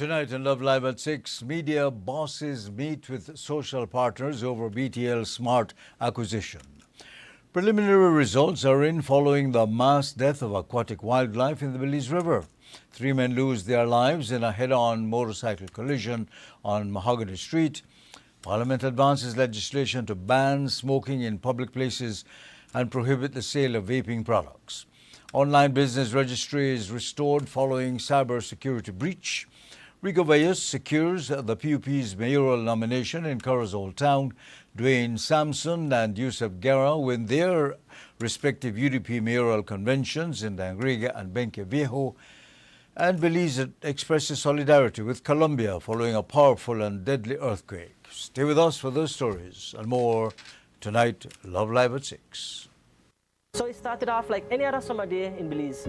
Tonight on Love Live at 6, media bosses meet with social partners over BTL Smart acquisition. Preliminary results are in following the mass death of aquatic wildlife in the Belize River. 3 men lose their lives in a head-on motorcycle collision on Mahogany Street. Parliament advances legislation to ban smoking in public places and prohibit the sale of vaping products. Online business registry is restored following cyber security breach. Rico Valles secures the PUP's mayoral nomination in Corozal Town. Dwayne Sampson and Yusuf Guerra win their respective UDP mayoral conventions in Dangriga and Benque Viejo. And Belize expresses solidarity with Colombia following a powerful and deadly earthquake. Stay with us for those stories and more tonight, Love Live at 6. So it started off like any other summer day in Belize.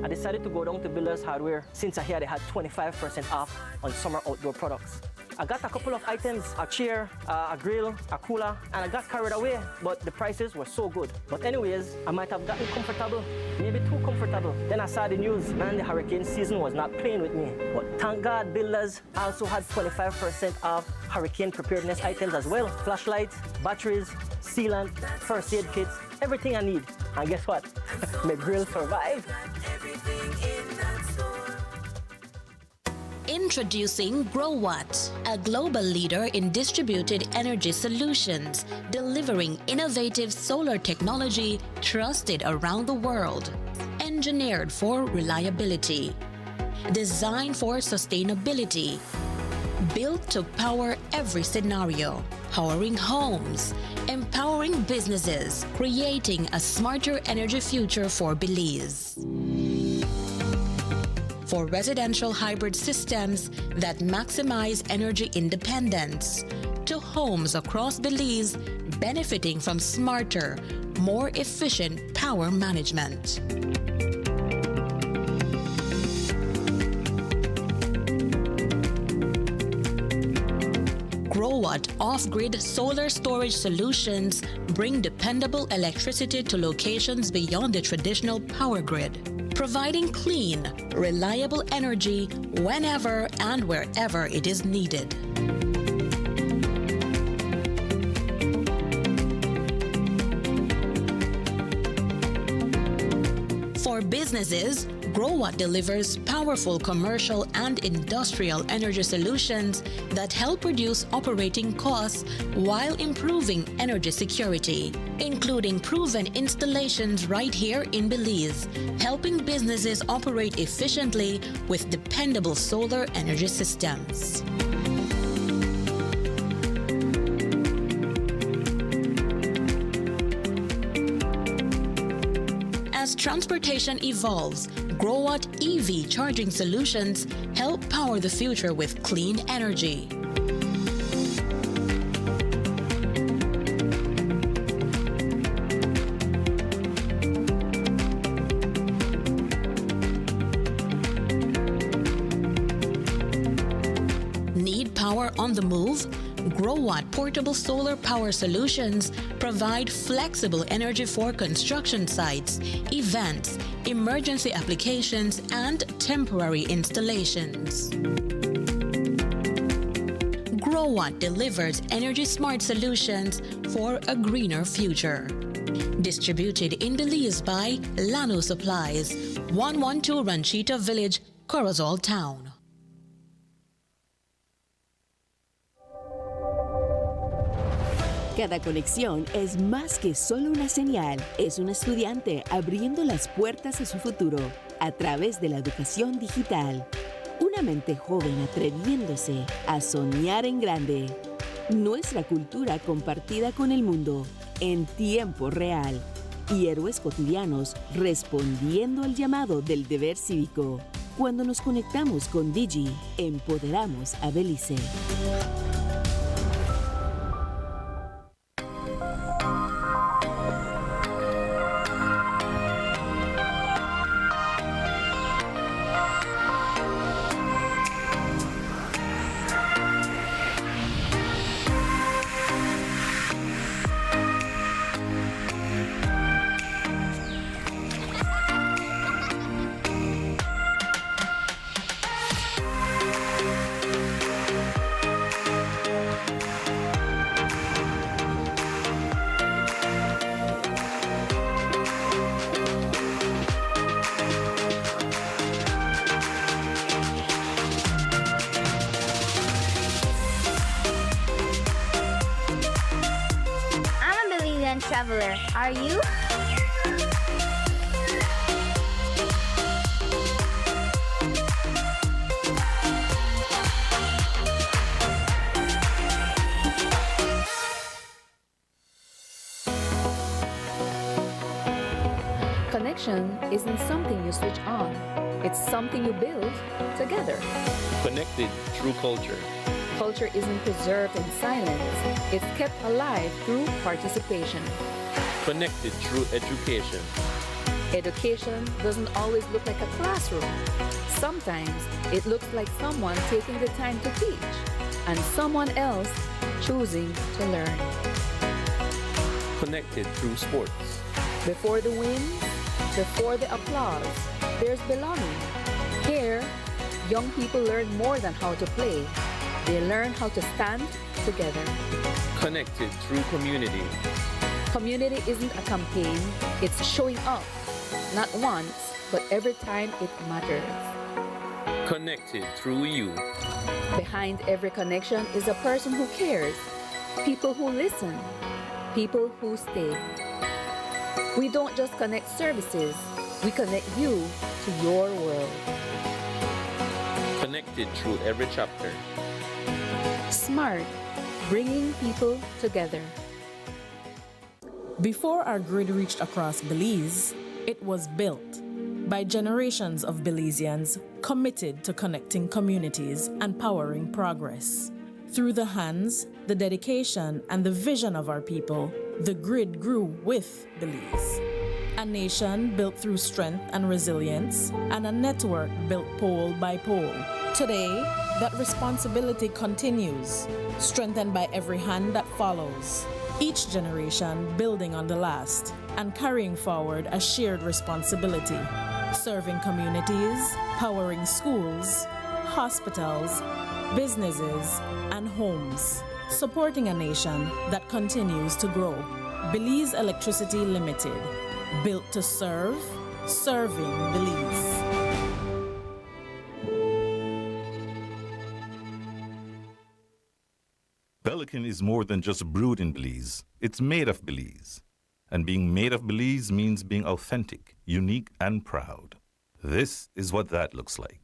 I decided to go down to Builders Hardware since I heard they had 25% off on summer outdoor products. I got a couple of items, a chair, a grill, a cooler, and I got carried away, but the prices were so good. But anyways, I might have gotten comfortable, maybe too comfortable. Then I saw the news, man, the hurricane season was not playing with me. But thank God Builders also had 25% off hurricane preparedness items as well. Flashlights, batteries, sealant, first aid kits, everything I need. And guess what? My grill survived. Introducing GrowWatt, a global leader in distributed energy solutions, delivering innovative solar technology trusted around the world. Engineered for reliability, designed for sustainability, built to power every scenario, powering homes, empowering businesses, creating a smarter energy future for Belize. For residential hybrid systems that maximize energy independence, to homes across Belize benefiting from smarter, more efficient power management. GrowWatt off-grid solar storage solutions bring dependable electricity to locations beyond the traditional power grid, providing clean, reliable energy whenever and wherever it is needed. For businesses, GrowWatt delivers powerful commercial and industrial energy solutions that help reduce operating costs while improving energy security, including proven installations right here in Belize, helping businesses operate efficiently with dependable solar energy systems. As transportation evolves, GrowWatt EV charging solutions help power the future with clean energy. Need power on the move? GrowWatt portable solar power solutions provide flexible energy for construction sites, events, emergency applications, and temporary installations. GrowWatt delivers energy-smart solutions for a greener future. Distributed in Belize by Lano Supplies, 112 Ranchita Village, Corozal Town. Cada conexión es más que solo una señal, es un estudiante abriendo las puertas a su futuro a través de la educación digital. Una mente joven atreviéndose a soñar en grande. Nuestra cultura compartida con el mundo en tiempo real. Y héroes cotidianos respondiendo al llamado del deber cívico. Cuando nos conectamos con Digi, empoderamos a Belice. traveler, are you? Connection isn't something you switch on. It's something you build together. Connected through culture. Culture isn't preserved in silence. It's kept alive through participation. Connected through education. Education doesn't always look like a classroom. Sometimes it looks like someone taking the time to teach and someone else choosing to learn. Connected through sports. Before the wins, before the applause, there's belonging. Here, young people learn more than how to play. They learn how to stand together. Connected through community. Community isn't a campaign, it's showing up. Not once, but every time it matters. Connected through you. Behind every connection is a person who cares, people who listen, people who stay. We don't just connect services, we connect you to your world. Connected through every chapter. SMART, bringing people together. Before our grid reached across Belize, it was built by generations of Belizeans committed to connecting communities and powering progress. Through the hands, the dedication, and the vision of our people, the grid grew with Belize. A nation built through strength and resilience, and a network built pole by pole. Today, that responsibility continues, strengthened by every hand that follows. Each generation building on the last and carrying forward a shared responsibility, serving communities, powering schools, hospitals, businesses, and homes, supporting a nation that continues to grow. Belize Electricity Limited, built to serve, serving Belize. Pelican is more than just brewed in Belize. It's made of Belize. And being made of Belize means being authentic, unique, and proud. This is what that looks like.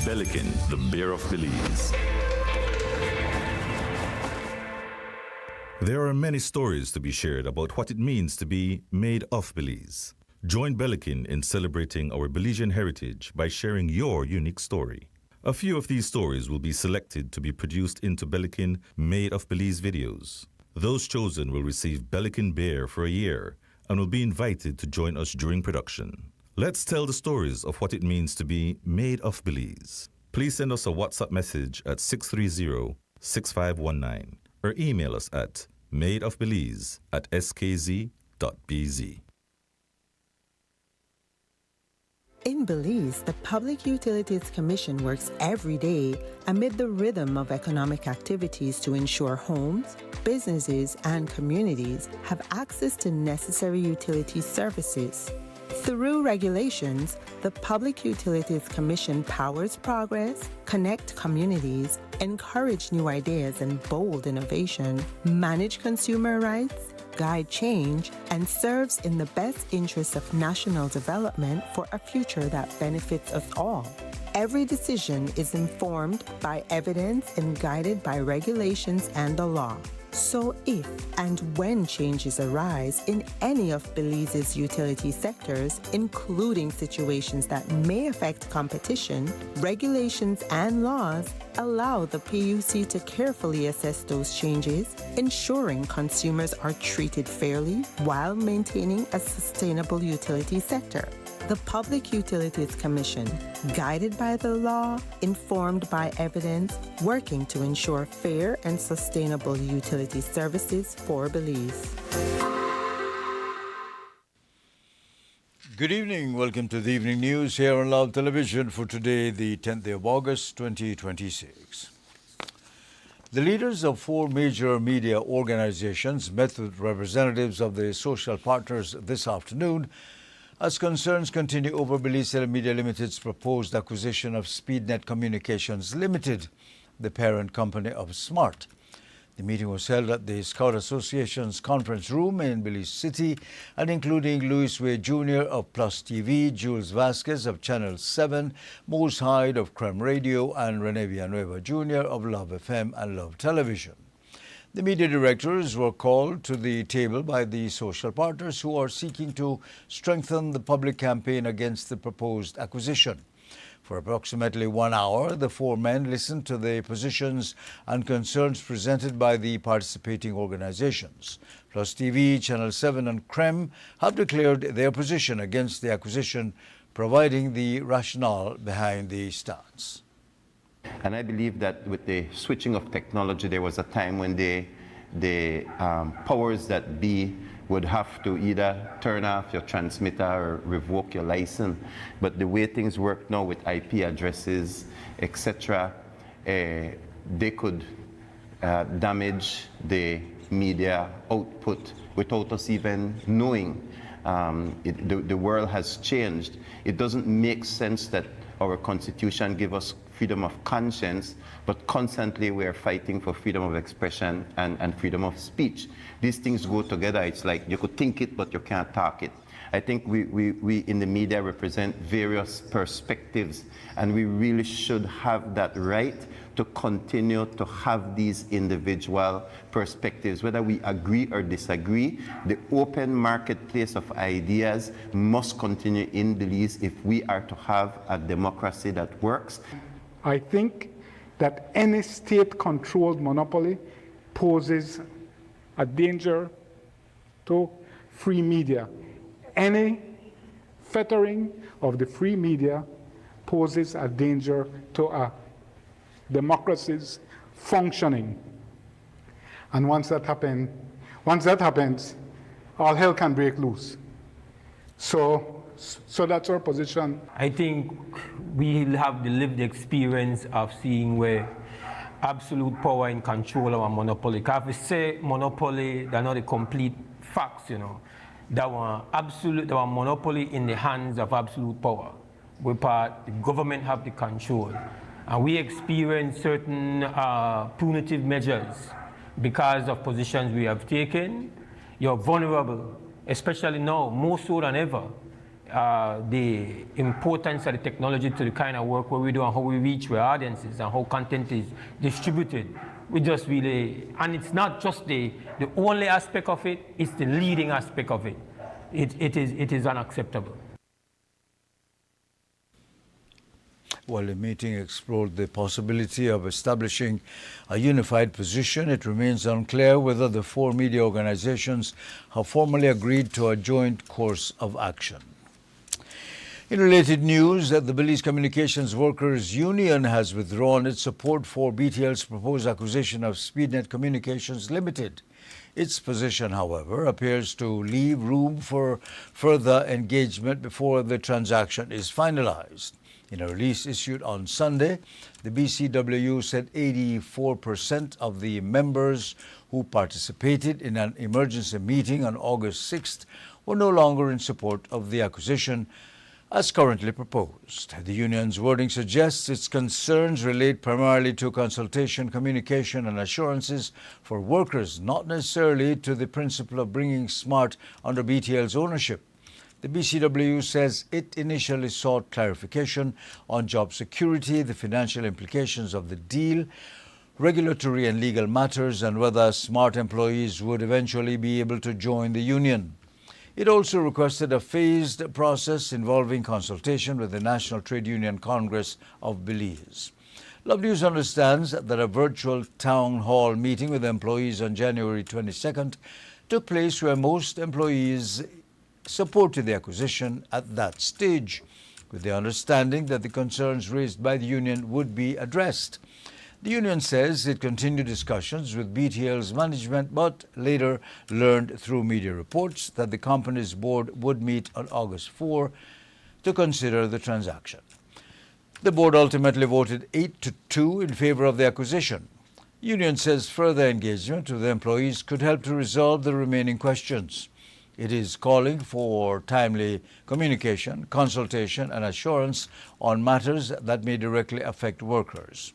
Pelican, the beer of Belize. There are many stories to be shared about what it means to be made of Belize. Join Pelican in celebrating our Belizean heritage by sharing your unique story. A few of these stories will be selected to be produced into Pelican Made of Belize videos. Those chosen will receive Pelican beer for a year and will be invited to join us during production. Let's tell the stories of what it means to be made of Belize. Please send us a WhatsApp message at 630-6519 or email us at madeofbelize@skz.bz. In Belize, the Public Utilities Commission works every day amid the rhythm of economic activities to ensure homes, businesses, and communities have access to necessary utility services. Through regulations, the Public Utilities Commission powers progress, connect communities, encourage new ideas and bold innovation, manage consumer rights, guide change, and serves in the best interests of national development for a future that benefits us all. Every decision is informed by evidence and guided by regulations and the law. So if and when changes arise in any of Belize's utility sectors, including situations that may affect competition, regulations and laws allow the PUC to carefully assess those changes, ensuring consumers are treated fairly while maintaining a sustainable utility sector. The Public Utilities Commission, guided by the law, informed by evidence, working to ensure fair and sustainable utility services for Belize. Good evening. Welcome to the evening news here on Love Television for today, the 10th day of August, 2026. The leaders of 4 major media organizations met with representatives of the social partners this afternoon as concerns continue over Belize Telemedia Limited's proposed acquisition of SpeedNet Communications Limited, the parent company of Smart. The meeting was held at the Scout Association's conference room in Belize City and including Luis Way Jr. of Plus TV, Jules Vasquez of Channel 7, Mose Hyde of Creme Radio, and Rene Villanueva Jr. of Love FM and Love Television. The media directors were called to the table by the social partners who are seeking to strengthen the public campaign against the proposed acquisition. For approximately 1 hour, the 4 men listened to the positions and concerns presented by the participating organizations. Plus TV, Channel 7 and Creme have declared their position against the acquisition, providing the rationale behind the stance. And I believe that with the switching of technology, there was a time when the powers that be would have to either turn off your transmitter or revoke your license. But the way things work now with IP addresses, etc., they could damage the media output without us even knowing. The world has changed. It doesn't make sense that our Constitution gives us freedom of conscience, but constantly we are fighting for freedom of expression and freedom of speech. These things go together. It's like you could think it, but you can't talk it. I think we in the media represent various perspectives, and we really should have that right to continue to have these individual perspectives. Whether we agree or disagree, the open marketplace of ideas must continue in Belize if we are to have a democracy that works. I think that any state-controlled monopoly poses a danger to free media. Any fettering of the free media poses a danger to a democracy's functioning. And once that happens, all hell can break loose. So that's our position. I think we have the lived experience of seeing where absolute power and control of a monopoly. Because if we say monopoly, they're not the complete facts, you know. That one monopoly in the hands of absolute power. Where the government have the control. And we experience certain punitive measures because of positions we have taken. You're vulnerable, especially now, more so than ever. The importance of the technology to the kind of work where we do and how we reach our audiences and how content is distributed. We just really, and it's not just the only aspect of it, it's the leading aspect of it. It is unacceptable. While the meeting explored the possibility of establishing a unified position, it remains unclear whether the 4 media organizations have formally agreed to a joint course of action. In related news, the Belize Communications Workers Union has withdrawn its support for BTL's proposed acquisition of SpeedNet Communications Limited. Its position, however, appears to leave room for further engagement before the transaction is finalized. In a release issued on Sunday, the BCWU said 84% of the members who participated in an emergency meeting on August 6th were no longer in support of the acquisition as currently proposed. The union's wording suggests its concerns relate primarily to consultation, communication and assurances for workers, not necessarily to the principle of bringing SMART under BTL's ownership. The BCWU says it initially sought clarification on job security, the financial implications of the deal, regulatory and legal matters, and whether SMART employees would eventually be able to join the union. It also requested a phased process involving consultation with the National Trade Union Congress of Belize. Love News understands that a virtual town hall meeting with employees on January 22nd took place where most employees supported the acquisition at that stage, with the understanding that the concerns raised by the union would be addressed. The union says it continued discussions with BTL's management, but later learned through media reports that the company's board would meet on August 4 to consider the transaction. The board ultimately voted 8-2 in favor of the acquisition. The union says further engagement with the employees could help to resolve the remaining questions. It is calling for timely communication, consultation and assurance on matters that may directly affect workers.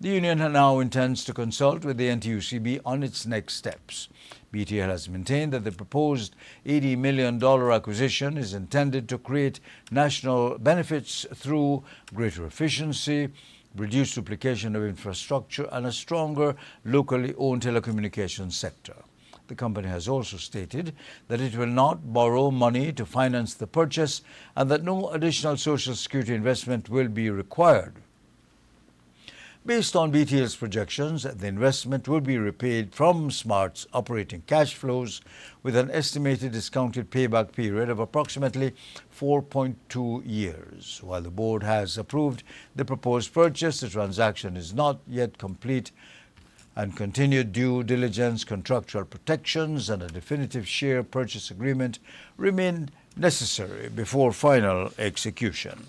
The union now intends to consult with the NTUCB on its next steps. BTL has maintained that the proposed $80 million acquisition is intended to create national benefits through greater efficiency, reduced duplication of infrastructure, and a stronger locally owned telecommunications sector. The company has also stated that it will not borrow money to finance the purchase and that no additional Social Security investment will be required. Based on BTL's projections, the investment will be repaid from SMART's operating cash flows with an estimated discounted payback period of approximately 4.2 years. While the board has approved the proposed purchase, the transaction is not yet complete, and continued due diligence, contractual protections, and a definitive share purchase agreement remain necessary before final execution.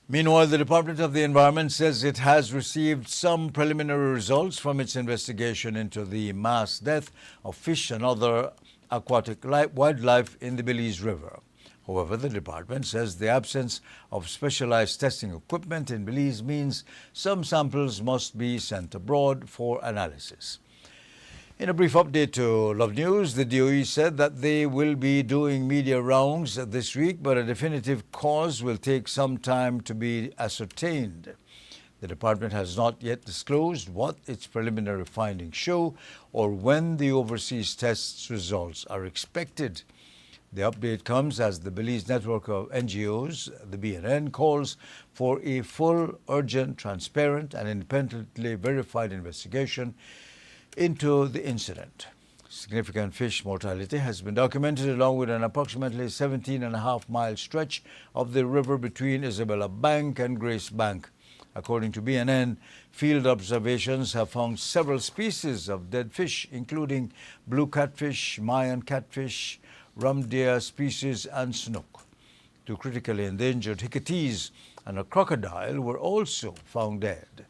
Meanwhile, the Department of the Environment says it has received some preliminary results from its investigation into the mass death of fish and other aquatic wildlife in the Belize River. However, the department says the absence of specialized testing equipment in Belize means some samples must be sent abroad for analysis. In a brief update to Love News, the DOE said that they will be doing media rounds this week, but a definitive cause will take some time to be ascertained. The department has not yet disclosed what its preliminary findings show or when the overseas tests results are expected. The update comes as the Belize network of NGOs, the BNN, calls for a full, urgent, transparent and independently verified investigation into the incident. Significant fish mortality has been documented along with an approximately 17.5-mile stretch of the river between Isabella Bank and Grace Bank. According to BNN, field observations have found several species of dead fish, including blue catfish, Mayan catfish, rum deer species, and snook. 2 critically endangered hickey's and a crocodile were also found dead.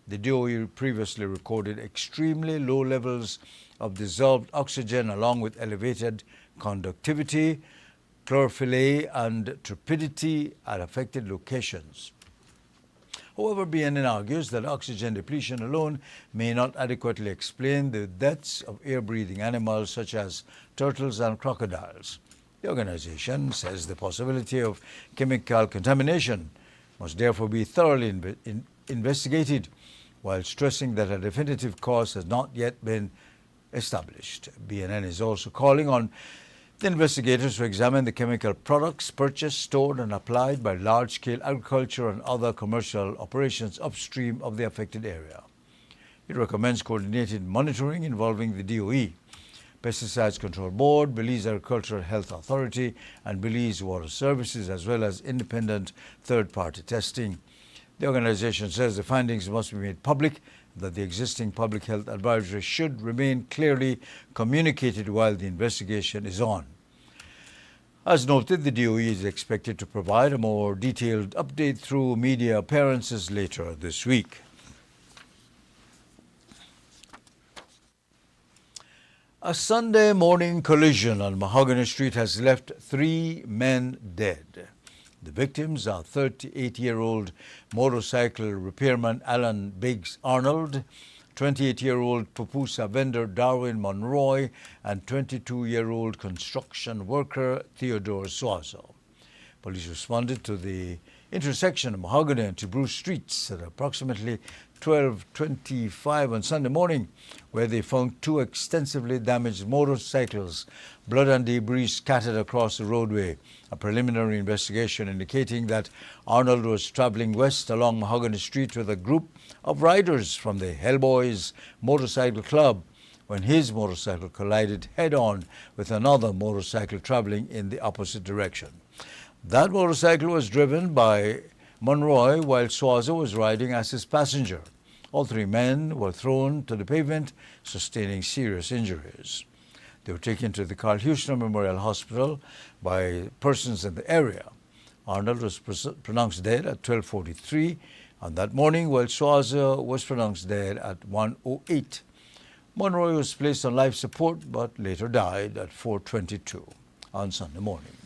The DOE previously recorded extremely low levels of dissolved oxygen along with elevated conductivity, chlorophyll, and turbidity at affected locations. However, BNN argues that oxygen depletion alone may not adequately explain the deaths of air-breathing animals such as turtles and crocodiles. The organization says the possibility of chemical contamination must therefore be thoroughly investigated, while stressing that a definitive cause has not yet been established. BNN is also calling on the investigators to examine the chemical products purchased, stored and applied by large-scale agriculture and other commercial operations upstream of the affected area. It recommends coordinated monitoring involving the DOE, Pesticides Control Board, Belize Agricultural Health Authority, and Belize Water Services, as well as independent third-party testing. The organization says the findings must be made public, that the existing public health advisory should remain clearly communicated while the investigation is on. As noted, the DOE is expected to provide a more detailed update through media appearances later this week. A Sunday morning collision on Mahogany Street has left 3 men dead. The victims are 38-year-old motorcycle repairman Alan Biggs Arnold, 28-year-old pupusa vendor Darwin Monroy, and 22-year-old construction worker Theodore Suazo. Police responded to the intersection of Mahogany and Bruce Streets at approximately 12:25 on Sunday morning, where they found 2 extensively damaged motorcycles, blood and debris scattered across the roadway. A preliminary investigation indicating that Arnold was traveling west along Mahogany Street with a group of riders from the Hellboys Motorcycle Club when his motorcycle collided head-on with another motorcycle traveling in the opposite direction. That motorcycle was driven by Monroy while Suazo was riding as his passenger. All 3 men were thrown to the pavement, sustaining serious injuries. They were taken to the Carl Hughesner Memorial Hospital by persons in the area. Arnold was pronounced dead at 12:43 on that morning, while Suazo was pronounced dead at 1:08. Monroy was placed on life support but later died at 4:22 on Sunday morning.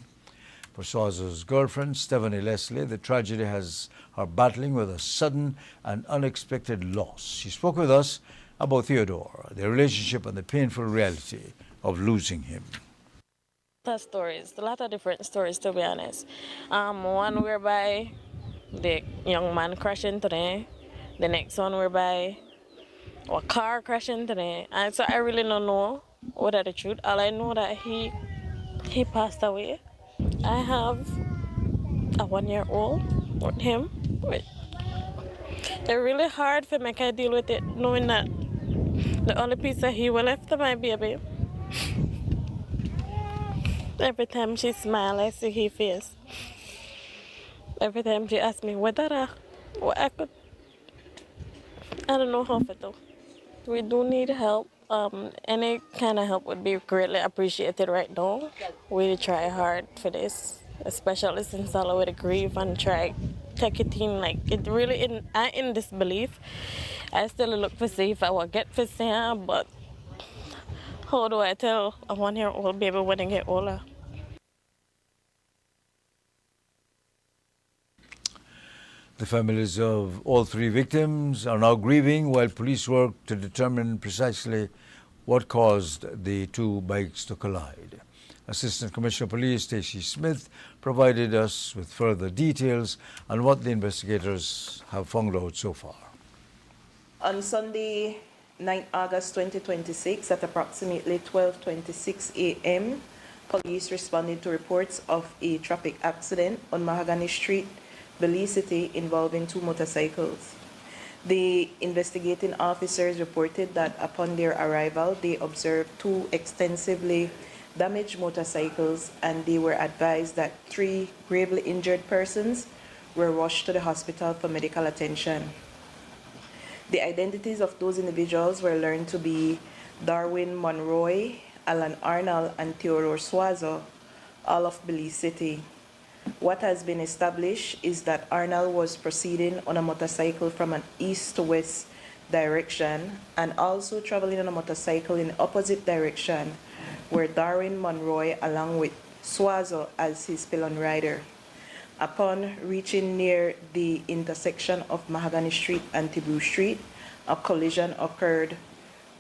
For Suazo's girlfriend, Stephanie Leslie, the tragedy has her battling with a sudden and unexpected loss. She spoke with us about Theodore, their relationship, and the painful reality of losing him. Stories, a lot of different stories, to be honest. One whereby the young man crashed into them, the next one whereby a car crashed into them. And so I really don't know what are the truth. All I know that he passed away. I have a 1-year-old with him. It's really hard for me to deal with it, knowing that the only piece that he will left to my baby. Every time she smiles, I see her face. Every time she asks me what I could, I don't know how to do. We do need help. Any kind of help would be greatly appreciated right now. We try hard for this, especially since all with the grief, and try take it in like it really I in disbelief. I still look to see if I will get for her, but how do I tell a 1-year-old baby when they get older? The families of all 3 victims are now grieving while police work to determine precisely what caused the 2 bikes to collide. Assistant Commissioner of Police Stacey Smith provided us with further details on what the investigators have found out so far. On Sunday, 9 August 2026, at approximately 12:26 a.m., police responded to reports of a traffic accident on Mahogany Street, Belize City, involving 2 motorcycles. The investigating officers reported that upon their arrival, they observed 2 extensively damaged motorcycles, and they were advised that 3 gravely injured persons were rushed to the hospital for medical attention. The identities of those individuals were learned to be Darwin Monroy, Alan Arnold, and Theodore Suazo, all of Belize City. What has been established is that Arnold was proceeding on a motorcycle from an east to west direction and also traveling on a motorcycle in the opposite direction, where Darwin Monroy along with Suazo as his pillion rider. Upon reaching near the intersection of Mahogany Street and Bruce Street, a collision occurred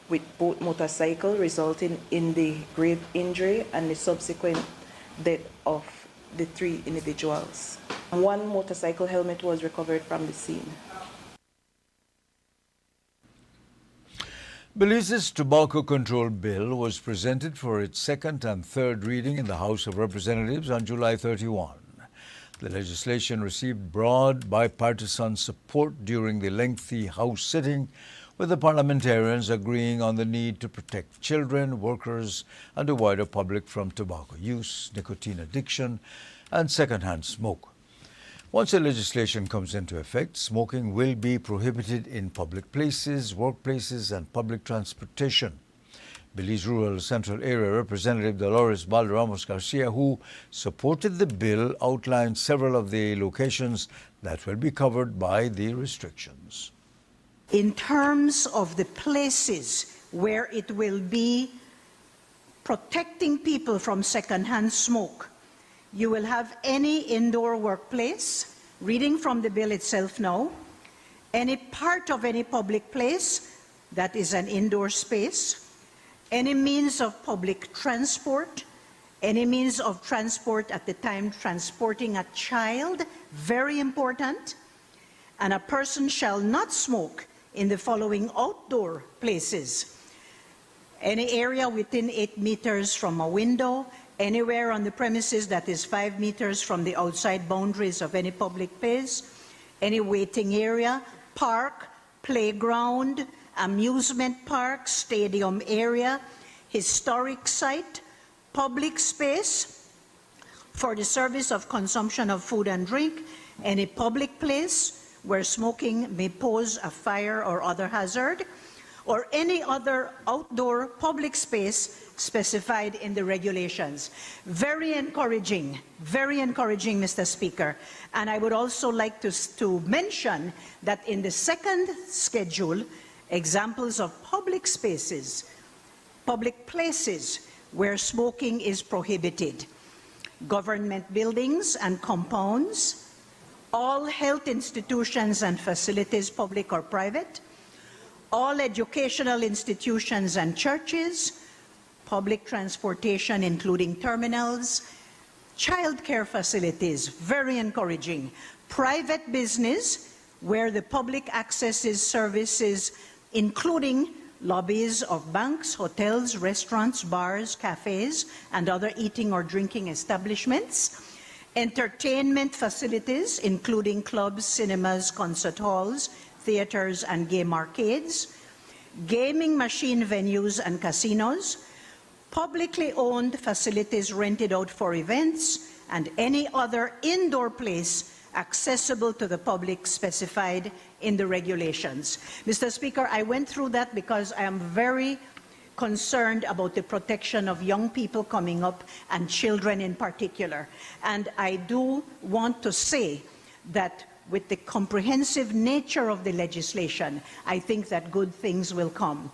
with both motorcycles, resulting in the grave injury and the subsequent death of the 3 individuals. 1 motorcycle helmet was recovered from the scene. Belize's tobacco control bill was presented for its 2nd and 3rd reading in the House of Representatives on July 31. The legislation received broad bipartisan support during the lengthy House sitting, with the parliamentarians agreeing on the need to protect children, workers, and the wider public from tobacco use, nicotine addiction, and secondhand smoke. Once the legislation comes into effect, smoking will be prohibited in public places, workplaces, and public transportation. Belize Rural Central Area Representative Dolores Balderramos Garcia, who supported the bill, outlined several of the locations that will be covered by the restrictions. In terms of the places where it will be protecting people from secondhand smoke, you will have any indoor workplace, reading from the bill itself now, any part of any public place that is an indoor space, any means of public transport, any means of transport at the time transporting a child, very important, and a person shall not smoke in the following outdoor places: any area within 8 meters from a window, anywhere on the premises that is 5 meters from the outside boundaries of any public place, any waiting area, park, playground, amusement park, stadium area, historic site, public space for the service of consumption of food and drink, any public place where smoking may pose a fire or other hazard, or any other outdoor public space specified in the regulations. Very encouraging, Mr. Speaker. And I would also like to mention that in the second schedule, examples of public spaces, public places where smoking is prohibited: government buildings and compounds, all health institutions and facilities, public or private, all educational institutions and churches, public transportation including terminals, childcare facilities, very encouraging, private business where the public accesses services including lobbies of banks, hotels, restaurants, bars, cafes, and other eating or drinking establishments, entertainment facilities including clubs, cinemas, concert halls, theaters, and game arcades, gaming machine venues and casinos, publicly owned facilities rented out for events, and any other indoor place accessible to the public specified in the regulations. Mr. Speaker, I went through that because I am very concerned about the protection of young people coming up and children in particular. And I do want to say that with the comprehensive nature of the legislation, I think that good things will come.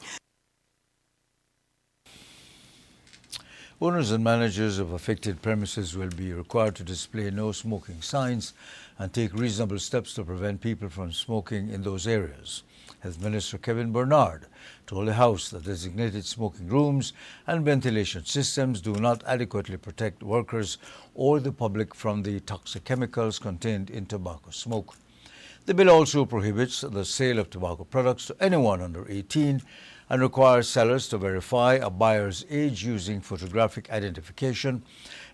Owners and managers of affected premises will be required to display no smoking signs and take reasonable steps to prevent people from smoking in those areas. Health Minister Kevin Bernard told the House that designated smoking rooms and ventilation systems do not adequately protect workers or the public from the toxic chemicals contained in tobacco smoke. The bill also prohibits the sale of tobacco products to anyone under 18 and requires sellers to verify a buyer's age using photographic identification.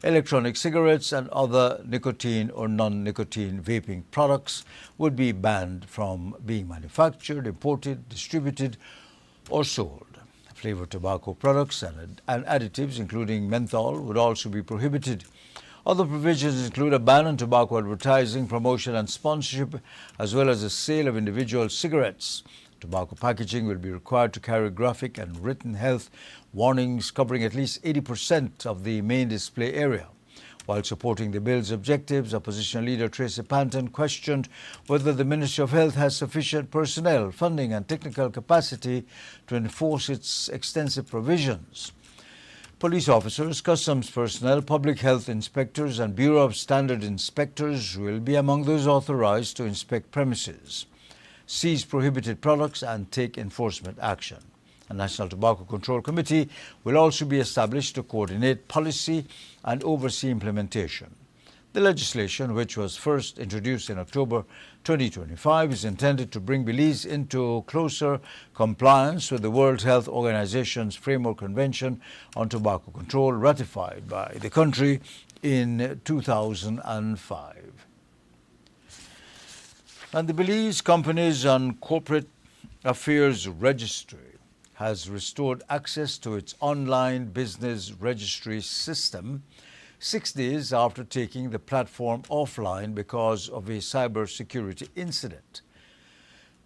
Electronic cigarettes and other nicotine or non-nicotine vaping products would be banned from being manufactured, imported, distributed, or sold. Flavored tobacco products and additives, including menthol, would also be prohibited. Other provisions include a ban on tobacco advertising, promotion, and sponsorship, as well as the sale of individual cigarettes. Tobacco packaging will be required to carry graphic and written health warnings covering at least 80% of the main display area. While supporting the bill's objectives, Opposition Leader Tracy Panton questioned whether the Ministry of Health has sufficient personnel, funding, and technical capacity to enforce its extensive provisions. Police officers, customs personnel, public health inspectors, and Bureau of Standard inspectors will be among those authorized to inspect premises, seize prohibited products, and take enforcement action. A National Tobacco Control Committee will also be established to coordinate policy and oversee implementation. The legislation, which was first introduced in October 2025, is intended to bring Belize into closer compliance with the World Health Organization's Framework Convention on Tobacco Control, ratified by the country in 2005. And the Belize Companies and Corporate Affairs Registry has restored access to its online business registry system 6 days after taking the platform offline because of a cybersecurity incident.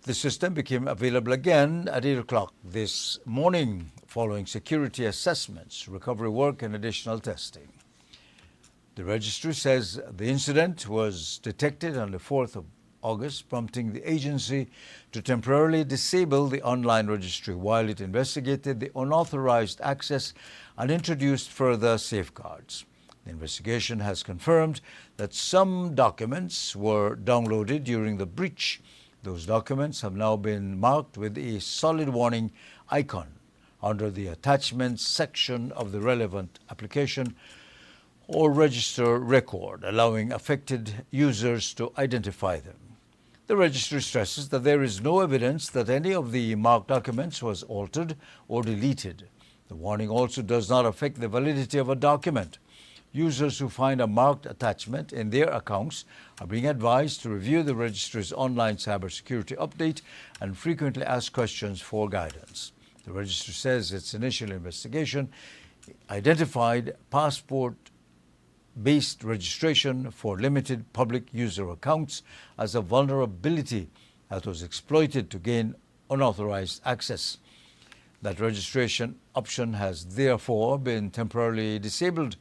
The system became available again at 8 o'clock this morning following security assessments, recovery work, and additional testing. The registry says the incident was detected on the 4th of August, prompting the agency to temporarily disable the online registry while it investigated the unauthorized access and introduced further safeguards. The investigation has confirmed that some documents were downloaded during the breach. Those documents have now been marked with a solid warning icon under the attachments section of the relevant application or register record, allowing affected users to identify them. The registry stresses that there is no evidence that any of the marked documents was altered or deleted. The warning also does not affect the validity of a document. Users who find a marked attachment in their accounts are being advised to review the registry's online cybersecurity update and frequently ask questions for guidance. The registry says its initial investigation identified passport-based registration for limited public user accounts as a vulnerability that was exploited to gain unauthorized access. That registration option has therefore been temporarily disabled.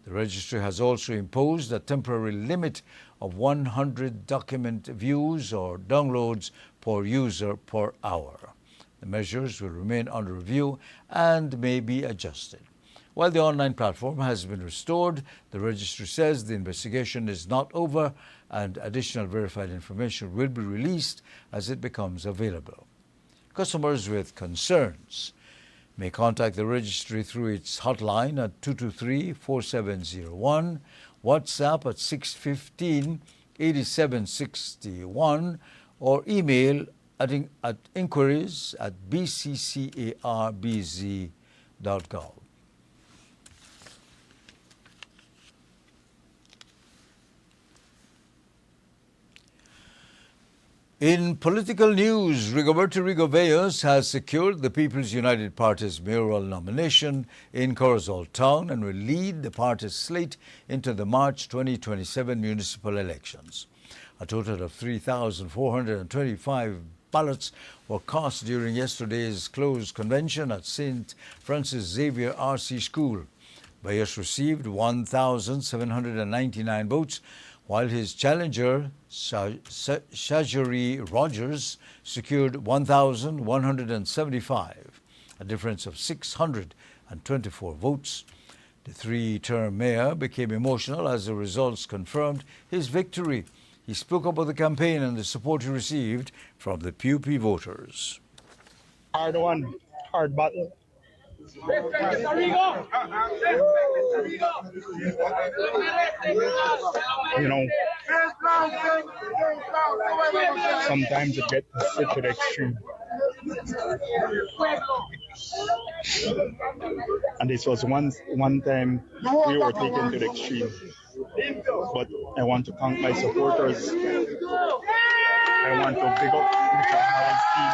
The registry has also imposed a temporary limit of 100 document views or downloads per user per hour. The measures will remain under review and may be adjusted. While the online platform has been restored, the registry says the investigation is not over and additional verified information will be released as it becomes available. Customers with concerns may contact the registry through its hotline at 223-4701, WhatsApp at 615-8761, or email at inquiries@bccarbz.gov. In political news, Rigoberto Rigoveros has secured the People's United Party's mayoral nomination in Corozal Town and will lead the party's slate into the March 2027 municipal elections. A total of 3,425 ballots were cast during yesterday's closed convention at St. Francis Xavier RC School. Bayes received 1,799 votes, while his challenger, Shajari Rogers, secured 1,175, a difference of 624 votes. The three-term mayor became emotional as the results confirmed his victory. He spoke about the campaign and the support he received from the PUP voters. Hard one, hard battle. You know, sometimes it gets to the extreme. And this was one time we were taken to the extreme. But I want to thank my supporters. I want to big up Mr. Howard's team.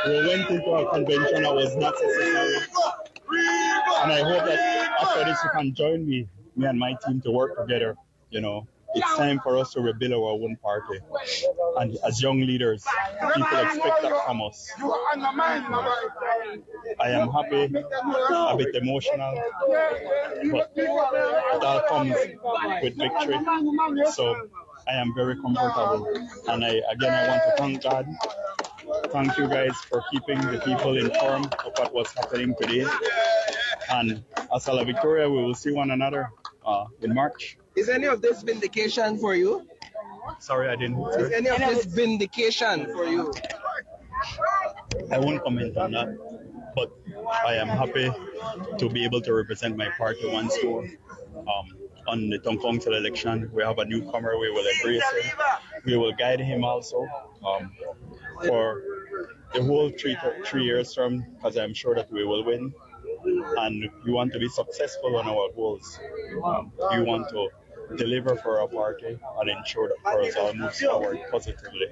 We went into a convention that was not necessary. And I hope that after this you can join me and my team to work together. You know, it's time for us to rebuild our own party. And as young leaders, people expect that from us. I am happy, a bit emotional, but that comes with victory. So I am very comfortable. And I want to thank God. Thank you guys for keeping the people informed of what was happening today. And as a La Victoria, we will see one another in March. Is any of this vindication for you? Sorry, I didn't. Is any of this vindication for you? I won't comment on that, but I am happy to be able to represent my party once more. On the town council election, we have a newcomer. We will embrace him. We will guide him also for the whole three years term, because I'm sure that we will win. And we want to be successful on our goals. We want to deliver for our party and ensure that Corozal moves forward positively.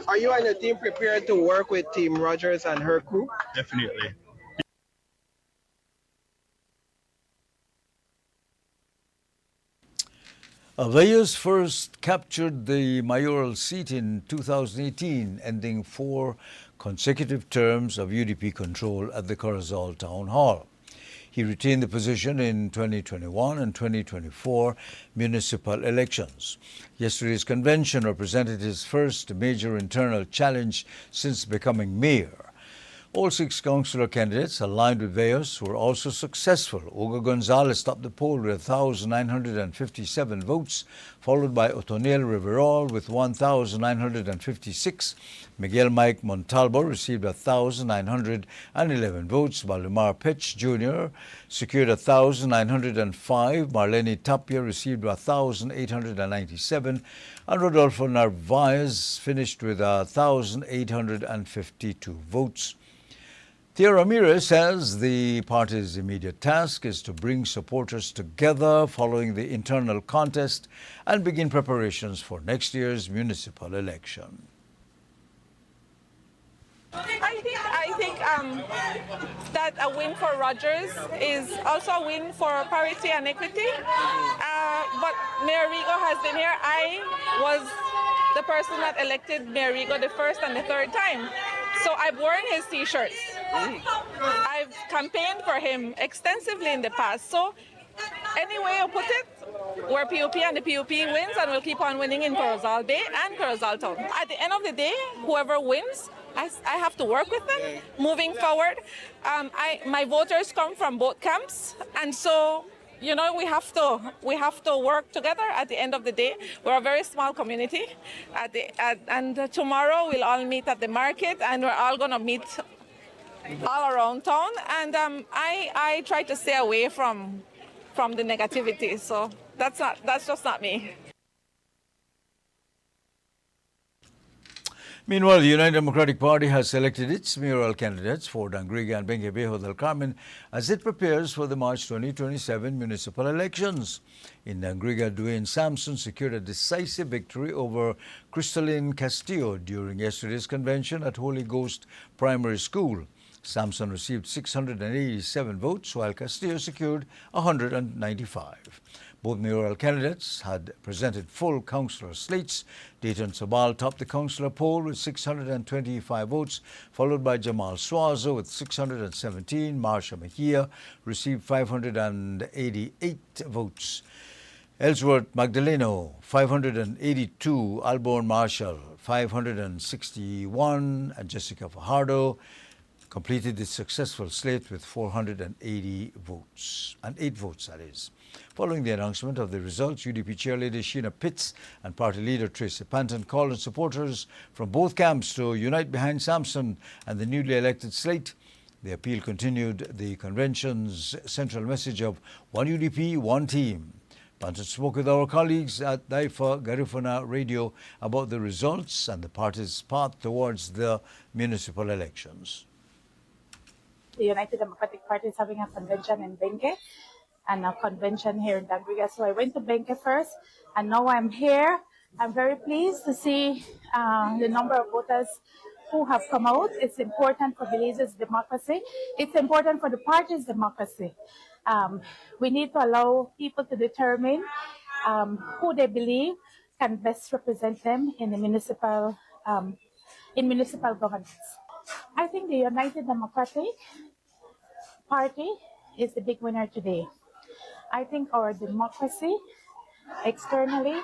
Are you and your team prepared to work with Team Rogers and her crew? Definitely. Bayes first captured the mayoral seat in 2018, ending 4 consecutive terms of UDP control at the Corozal Town Hall. He retained the position in 2021 and 2024 municipal elections. Yesterday's convention represented his first major internal challenge since becoming mayor. All 6 councillor candidates aligned with Veos were also successful. Hugo Gonzalez topped the poll with 1,957 votes, followed by Otoniel Riverol with 1,956. Miguel Mike Montalvo received 1,911 votes, while Lumar Pitch Jr. secured 1,905. Marlene Tapia received 1,897. And Rodolfo Narvaez finished with 1,852 votes. Thea Ramirez says the party's immediate task is to bring supporters together following the internal contest and begin preparations for next year's municipal election. I think that a win for Rogers is also a win for parity and equity. But Mayor Rigo has been here. I was the person that elected Mayor Rigo the first and the third time. So I've worn his T-shirts. I've campaigned for him extensively in the past. So any way you put it, we're PUP and the PUP wins, and we'll keep on winning in Corozal Bay and Corozal Town. At the end of the day, whoever wins, I have to work with them moving forward. My voters come from both camps, and so you know we have to work together. At the end of the day, we're a very small community. And tomorrow we'll all meet at the market, and we're all gonna meet all around town. And I try to stay away from the negativity. So that's just not me. Meanwhile, the United Democratic Party has selected its mayoral candidates for Dangriga and Benguebejo del Carmen as it prepares for the March 2027 municipal elections. In Dangriga, Dwayne Sampson secured a decisive victory over Crystalline Castillo during yesterday's convention at Holy Ghost Primary School. Sampson received 687 votes, while Castillo secured 195. Both mayoral candidates had presented full councillor slates. Dayton Sabal topped the councillor poll with 625 votes, followed by Jamal Suazo with 617. Marsha Mejia received 588 votes. Ellsworth Magdaleno, 582. Alborn Marshall, 561. And Jessica Fajardo completed the successful slate with 480 votes, and 8 votes, that is. Following the announcement of the results, UDP chairlady Sheena Pitts and party leader Tracy Panton called on supporters from both camps to unite behind Sampson and the newly elected slate. The appeal continued the convention's central message of one UDP, one team. Panton spoke with our colleagues at Daifa Garifuna Radio about the results and the party's path towards the municipal elections. The United Democratic Party is having a convention in Bengue and a convention here in Dangriga. So I went to Bengue first, and now I'm here. I'm very pleased to see the number of voters who have come out. It's important for Belize's democracy. It's important for the party's democracy. We need to allow people to determine who they believe can best represent them in the municipal governance. I think the United Democratic Party is the big winner today. I think our democracy, externally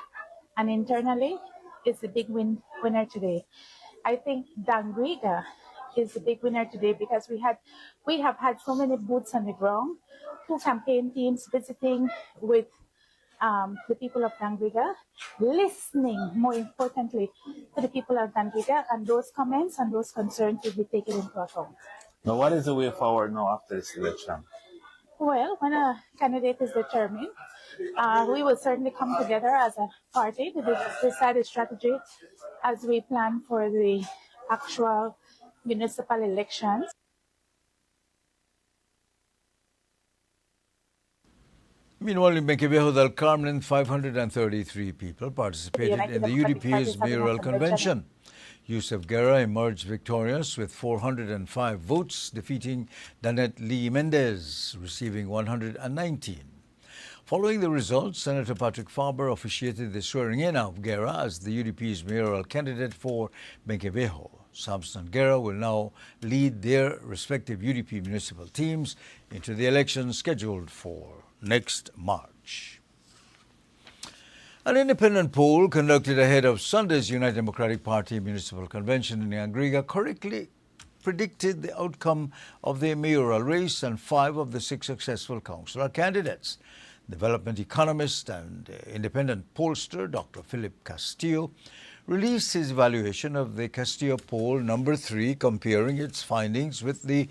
and internally, is the big winner today. I think Dangriga is the big winner today because we have had so many boots on the ground, 2 campaign teams visiting with the people of Dangriga, listening, more importantly, to the people of Dangriga, and those comments and those concerns will be taken into account. Now, what is the way forward now after this election? Well, when a candidate is determined, we will certainly come together as a party to decide a strategy as we plan for the actual municipal elections. Meanwhile, in Benguebejo del Carmen, 533 people participated in the UDP's mayoral convention. Yusuf Guerra emerged victorious with 405 votes, defeating Danette Lee Mendez, receiving 119. Following the results, Senator Patrick Faber officiated the swearing-in of Guerra as the UDP's mayoral candidate for Benguebejo. Samson and Guerra will now lead their respective UDP municipal teams into the election scheduled for next March. An independent poll conducted ahead of Sunday's United Democratic Party Municipal Convention in Angrega correctly predicted the outcome of the mayoral race and 5 of the 6 successful councillor candidates. Development economist and independent pollster Dr. Philip Castillo released his evaluation of the Castillo poll number 3, comparing its findings with the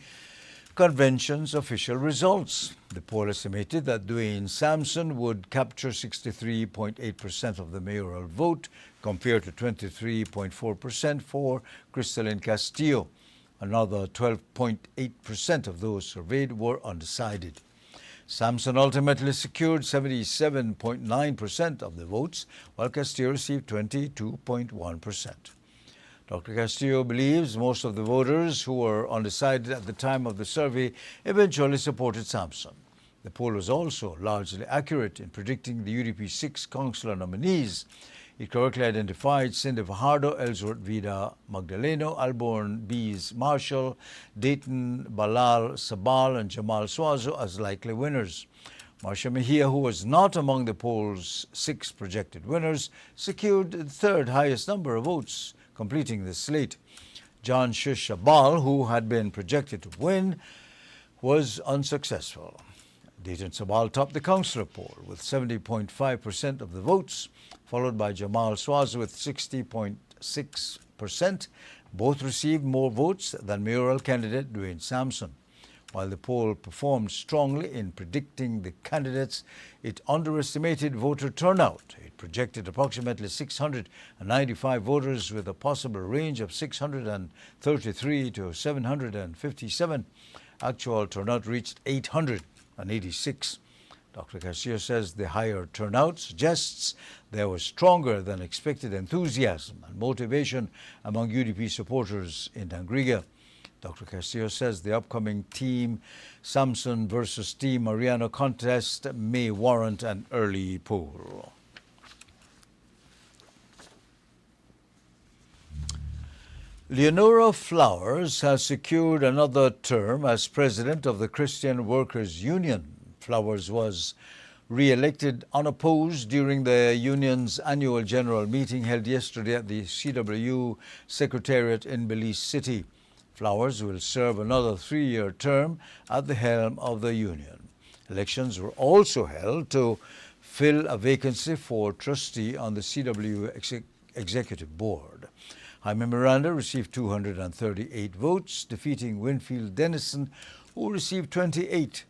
convention's official results. The poll estimated that Dwayne Sampson would capture 63.8% of the mayoral vote compared to 23.4% for Crystalline Castillo. Another 12.8% of those surveyed were undecided. Sampson ultimately secured 77.9% of the votes, while Castillo received 22.1%. Dr. Castillo believes most of the voters who were undecided at the time of the survey eventually supported Sampson. The poll was also largely accurate in predicting the UDP 6 councillor nominees. It correctly identified Cindy Fajardo, Ellsworth Vida Magdaleno, Alborn Bees Marshall, Dayton Balal Sabal, and Jamal Suazo as likely winners. Marcia Mejia, who was not among the poll's 6 projected winners, secured the 3rd highest number of votes, completing the slate. John Shishabal, who had been projected to win, was unsuccessful. Dayton Sabal topped the councillor poll with 70.5% of the votes, followed by Jamal Suazo with 60.6%. Both received more votes than mayoral candidate Dwayne Sampson. While the poll performed strongly in predicting the candidates, it underestimated voter turnout. It projected approximately 695 voters with a possible range of 633 to 757. Actual turnout reached 886. Dr. Castillo says the higher turnout suggests there was stronger than expected enthusiasm and motivation among UDP supporters in Angrega. Dr. Castillo says the upcoming Team Sampson versus Team Mariano contest may warrant an early poll. Leonora Flowers has secured another term as president of the Christian Workers Union. Flowers was re-elected unopposed during the union's annual general meeting held yesterday at the CWU Secretariat in Belize City. Flowers will serve another 3-year term at the helm of the union. Elections were also held to fill a vacancy for trustee on the CWU Executive Board. Jaime Miranda received 238 votes, defeating Winfield Dennison, who received 28.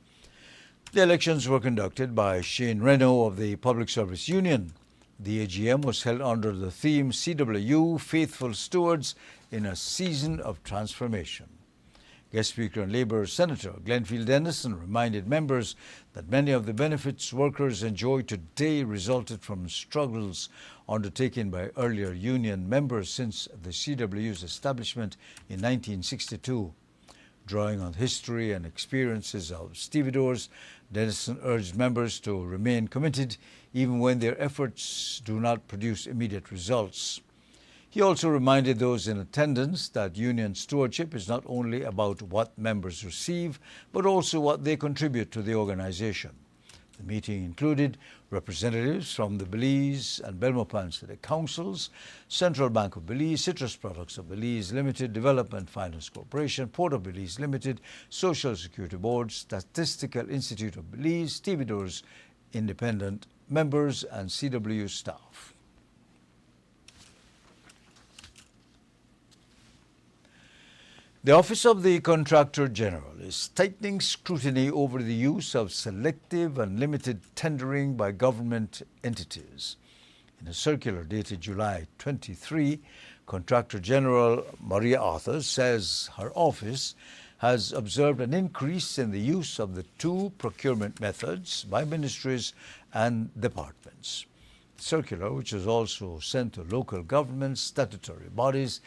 The elections were conducted by Shane Reno of the Public Service Union. The AGM was held under the theme CWU Faithful Stewards in a Season of Transformation. Guest Speaker and Labour Senator Glenfield Dennison reminded members that many of the benefits workers enjoy today resulted from struggles undertaken by earlier union members since the CWU's establishment in 1962. Drawing on history and experiences of stevedores, Dennison urged members to remain committed even when their efforts do not produce immediate results. He also reminded those in attendance that union stewardship is not only about what members receive, but also what they contribute to the organization. The meeting included representatives from the Belize and Belmopan City Councils, Central Bank of Belize, Citrus Products of Belize Limited, Development Finance Corporation, Port of Belize Limited, Social Security Board, Statistical Institute of Belize, stevedores, independent members, and CWU staff. The Office of the Contractor General is tightening scrutiny over the use of selective and limited tendering by government entities. In a circular dated July 23, Contractor General Maria Arthur says her office has observed an increase in the use of the 2 procurement methods by ministries and departments. The circular, which is also sent to local governments, statutory bodies,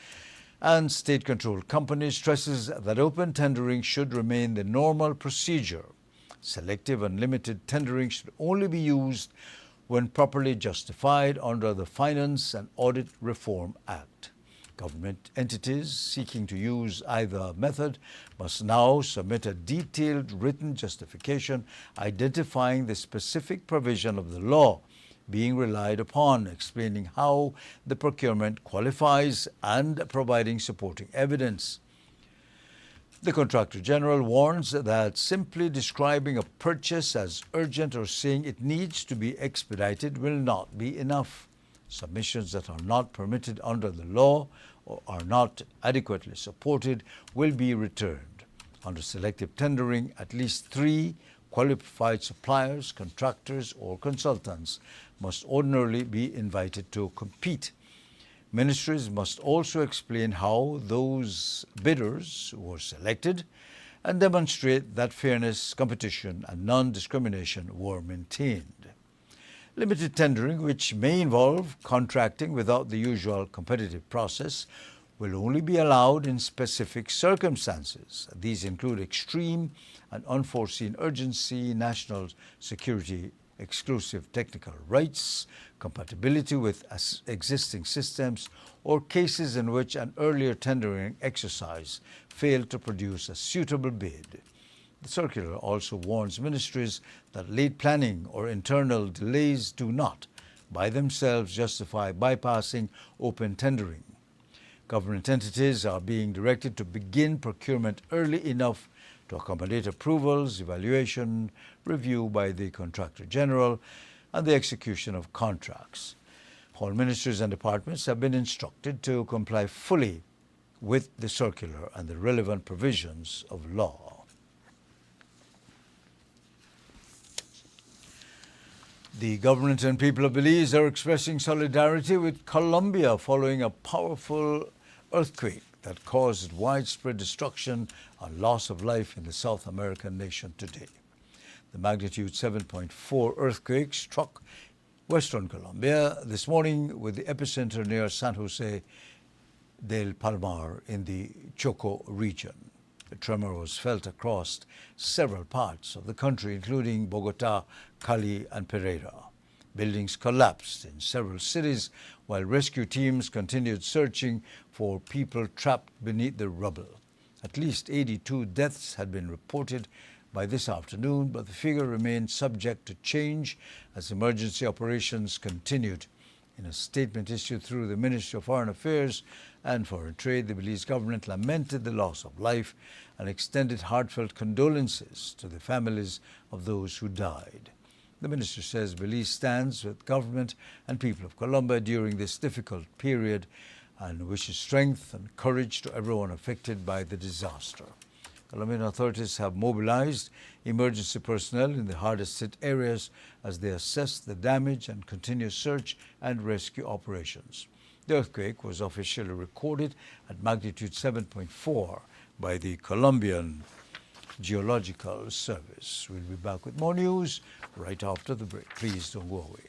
and state-controlled companies, stresses that open tendering should remain the normal procedure. Selective and limited tendering should only be used when properly justified under the Finance and Audit Reform Act. Government entities seeking to use either method must now submit a detailed written justification identifying the specific provision of the law being relied upon, explaining how the procurement qualifies and providing supporting evidence. The Contractor General warns that simply describing a purchase as urgent or saying it needs to be expedited will not be enough. Submissions that are not permitted under the law or are not adequately supported will be returned. Under selective tendering, at least 3 qualified suppliers, contractors, or consultants must ordinarily be invited to compete. Ministries must also explain how those bidders were selected and demonstrate that fairness, competition, and non-discrimination were maintained. Limited tendering, which may involve contracting without the usual competitive process, will only be allowed in specific circumstances. These include extreme and unforeseen urgency, national security, exclusive technical rights, compatibility with existing systems, or cases in which an earlier tendering exercise failed to produce a suitable bid. The circular also warns ministries that late planning or internal delays do not, by themselves, justify bypassing open tendering. Government entities are being directed to begin procurement early enough to accommodate approvals, evaluation, review by the Contractor General, and the execution of contracts. All ministries and departments have been instructed to comply fully with the circular and the relevant provisions of law. The government and people of Belize are expressing solidarity with Colombia following a powerful earthquake that caused widespread destruction and loss of life in the South American nation today. The magnitude 7.4 earthquake struck western Colombia this morning with the epicenter near San Jose del Palmar in the Choco region. The tremor was felt across several parts of the country, including Bogota, Cali, and Pereira. Buildings collapsed in several cities while rescue teams continued searching for people trapped beneath the rubble. At least 82 deaths had been reported by this afternoon, but the figure remained subject to change as emergency operations continued. In a statement issued through the Ministry of Foreign Affairs and Foreign Trade, the Belize government lamented the loss of life and extended heartfelt condolences to the families of those who died. The minister says Belize stands with government and people of Colombia during this difficult period and wishes strength and courage to everyone affected by the disaster. Colombian authorities have mobilized emergency personnel in the hardest hit areas as they assess the damage and continue search and rescue operations. The earthquake was officially recorded at magnitude 7.4 by the Colombian Geological Service. We'll be back with more news right after the break. Please don't go away.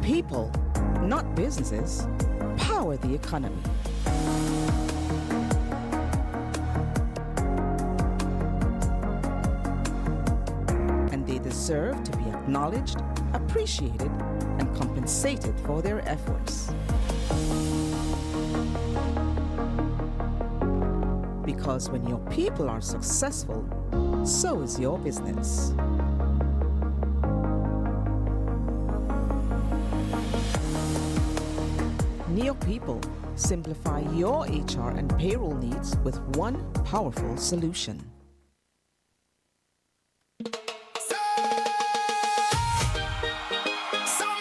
People, not businesses, power the economy. And they deserve to be acknowledged, appreciated, and compensated for their efforts. Because when your people are successful, so is your business. Neo People, simplify your HR and payroll needs with one powerful solution. Some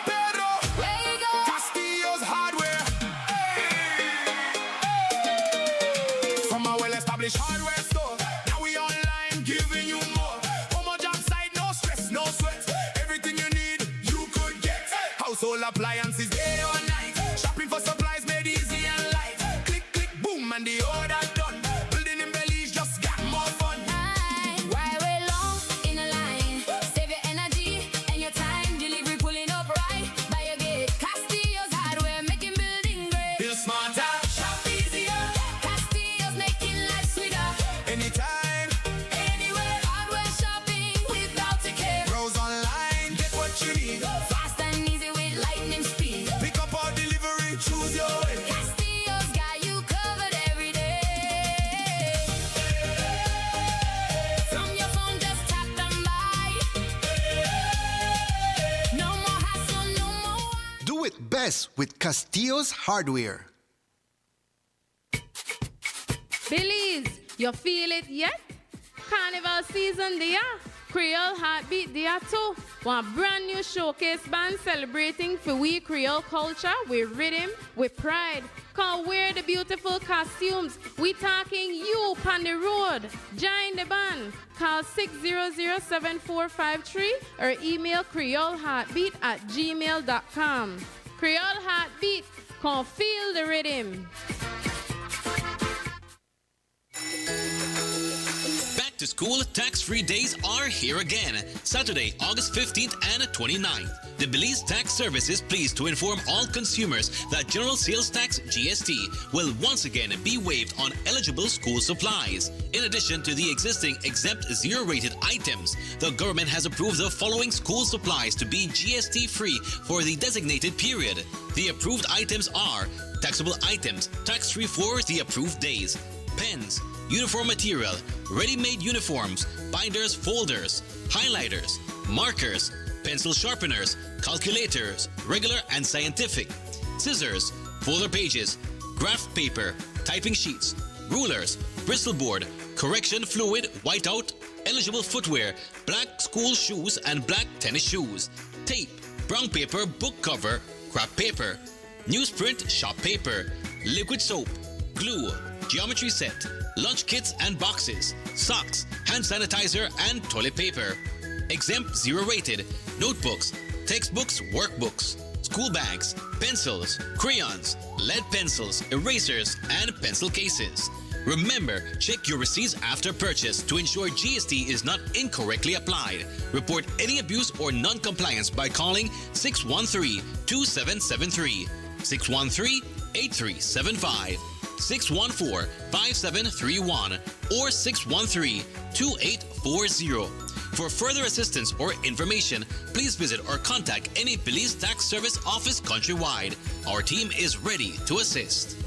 All appliances day or night. Shopping for supplies made easy and light. Click, click, boom, and the order done. Building in Belize just got more fun. While we're long in a line, save your energy and your time. Delivery pulling up right by your gate. Castillo's hardware making building great. Feel smarter, shop easier. Castillo's making life sweeter. anytime. Anywhere, hardware shopping without a care. Browse online, get what you need. Fast and easy with lightning speed. Pick up or delivery, choose your way. Castillo's got you covered every day. From your phone, just tap them by. No more hassle, no more. Do it best with Castillo's hardware. Belize, you feel it yet? Carnival season there. Creole Heartbeat there too. One brand new showcase band celebrating for we Creole culture with rhythm, with pride. Come wear the beautiful costumes. We talking you on the road. Join the band. Call 600-7453 or email creoleheartbeat@gmail.com. Creole Heartbeat, come feel the rhythm. Back to school tax-free days are here again. Saturday, August 15th and 29th. The Belize Tax Service is pleased to inform all consumers that General Sales Tax (GST) will once again be waived on eligible school supplies. In addition to the existing exempt zero-rated items, the government has approved the following school supplies to be GST-free for the designated period. The approved items are taxable items, tax-free for the approved days, pens, uniform material, ready-made uniforms, binders, folders, highlighters, markers, pencil sharpeners, calculators, regular and scientific, scissors, folder pages, graph paper, typing sheets, rulers, Bristol board, correction fluid, whiteout, eligible footwear, black school shoes and black tennis shoes, tape, brown paper book cover, crap paper, newsprint shop paper, liquid soap, glue, geometry set, lunch kits and boxes, socks, hand sanitizer and toilet paper. Exempt zero-rated, notebooks, textbooks, workbooks, school bags, pencils, crayons, lead pencils, erasers, and pencil cases. Remember, check your receipts after purchase to ensure GST is not incorrectly applied. Report any abuse or non-compliance by calling 613-2773, 613-8375, 614-5731, or 613-2840. For further assistance or information, please visit or contact any Belize Tax Service office countrywide. Our team is ready to assist.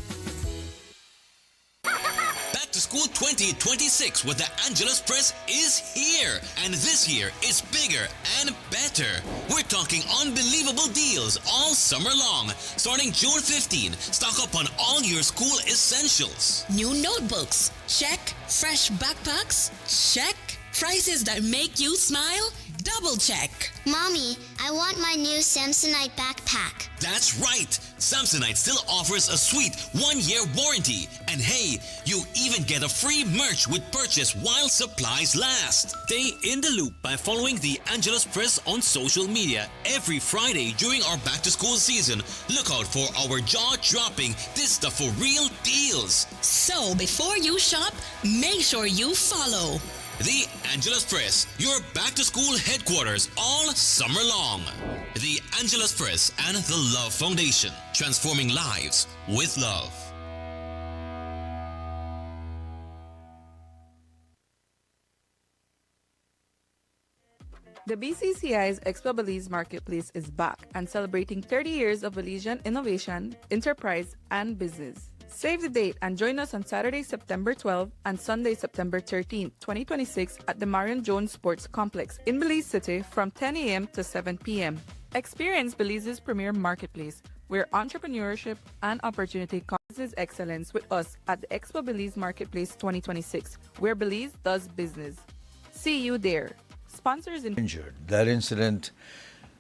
Back to School 2026 with the Angelus Press is here. And this year is bigger and better. We're talking unbelievable deals all summer long. Starting June 15, stock up on all your school essentials. New notebooks? Check. Fresh backpacks? Check. Prices that make you smile? Double check. Mommy, I want my new Samsonite backpack. That's right. Samsonite still offers a sweet 1-year warranty. And hey, you even get a free merch with purchase while supplies last. Stay in the loop by following the Angelus Press on social media. Every Friday during our back-to-school season, look out for our jaw-dropping This Stuff for Real deals. So before you shop, make sure you follow The Angelus Press, your back-to-school headquarters all summer long. The Angelus Press and the Love Foundation, transforming lives with love. The BCCI's Expo Belize Marketplace is back and celebrating 30 years of Belizean innovation, enterprise, and business. Save the date and join us on Saturday, September 12 and Sunday, September 13, 2026 at the Marion Jones Sports Complex in Belize City from 10 a.m. to 7 p.m. Experience Belize's premier marketplace where entrepreneurship and opportunity causes excellence with us at the Expo Belize Marketplace 2026, where Belize does business. See you there. Sponsors injured. That incident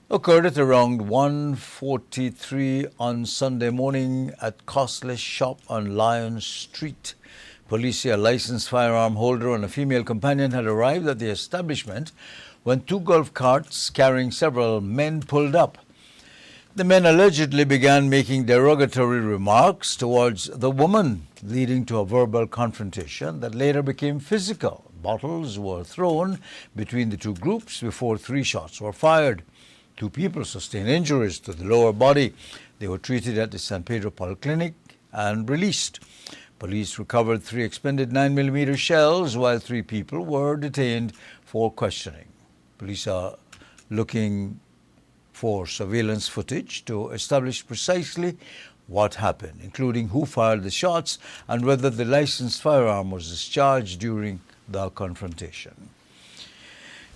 occurred at around 1:43 on Sunday morning at Costless Shop on Lion Street. Police say a licensed firearm holder and a female companion had arrived at the establishment when two golf carts carrying several men pulled up. The men allegedly began making derogatory remarks towards the woman, leading to a verbal confrontation that later became physical. Bottles were thrown between the two groups before 3 shots were fired. 2 people sustained injuries to the lower body. They were treated at the San Pedro Polyclinic and released. Police recovered 3 expended 9mm shells, while 3 people were detained for questioning. Police are looking for surveillance footage to establish precisely what happened, including who fired the shots and whether the licensed firearm was discharged during the confrontation.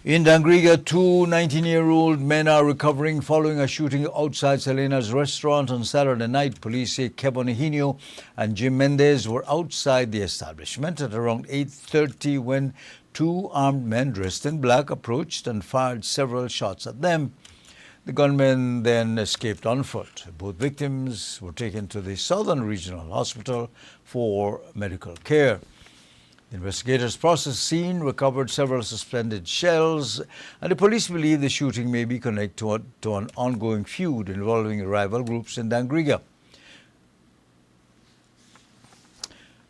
In Dangriga, 2 19-year-old men are recovering following a shooting outside Selena's restaurant on Saturday night. Police say Kevin Ehinio and Jim Mendez were outside the establishment at around 8:30 when 2 armed men dressed in black approached and fired several shots at them. The gunmen then escaped on foot. Both victims were taken to the Southern Regional Hospital for medical care. Investigators processed scene, recovered several suspended shells, and the police believe the shooting may be connected to an ongoing feud involving rival groups in Dangriga.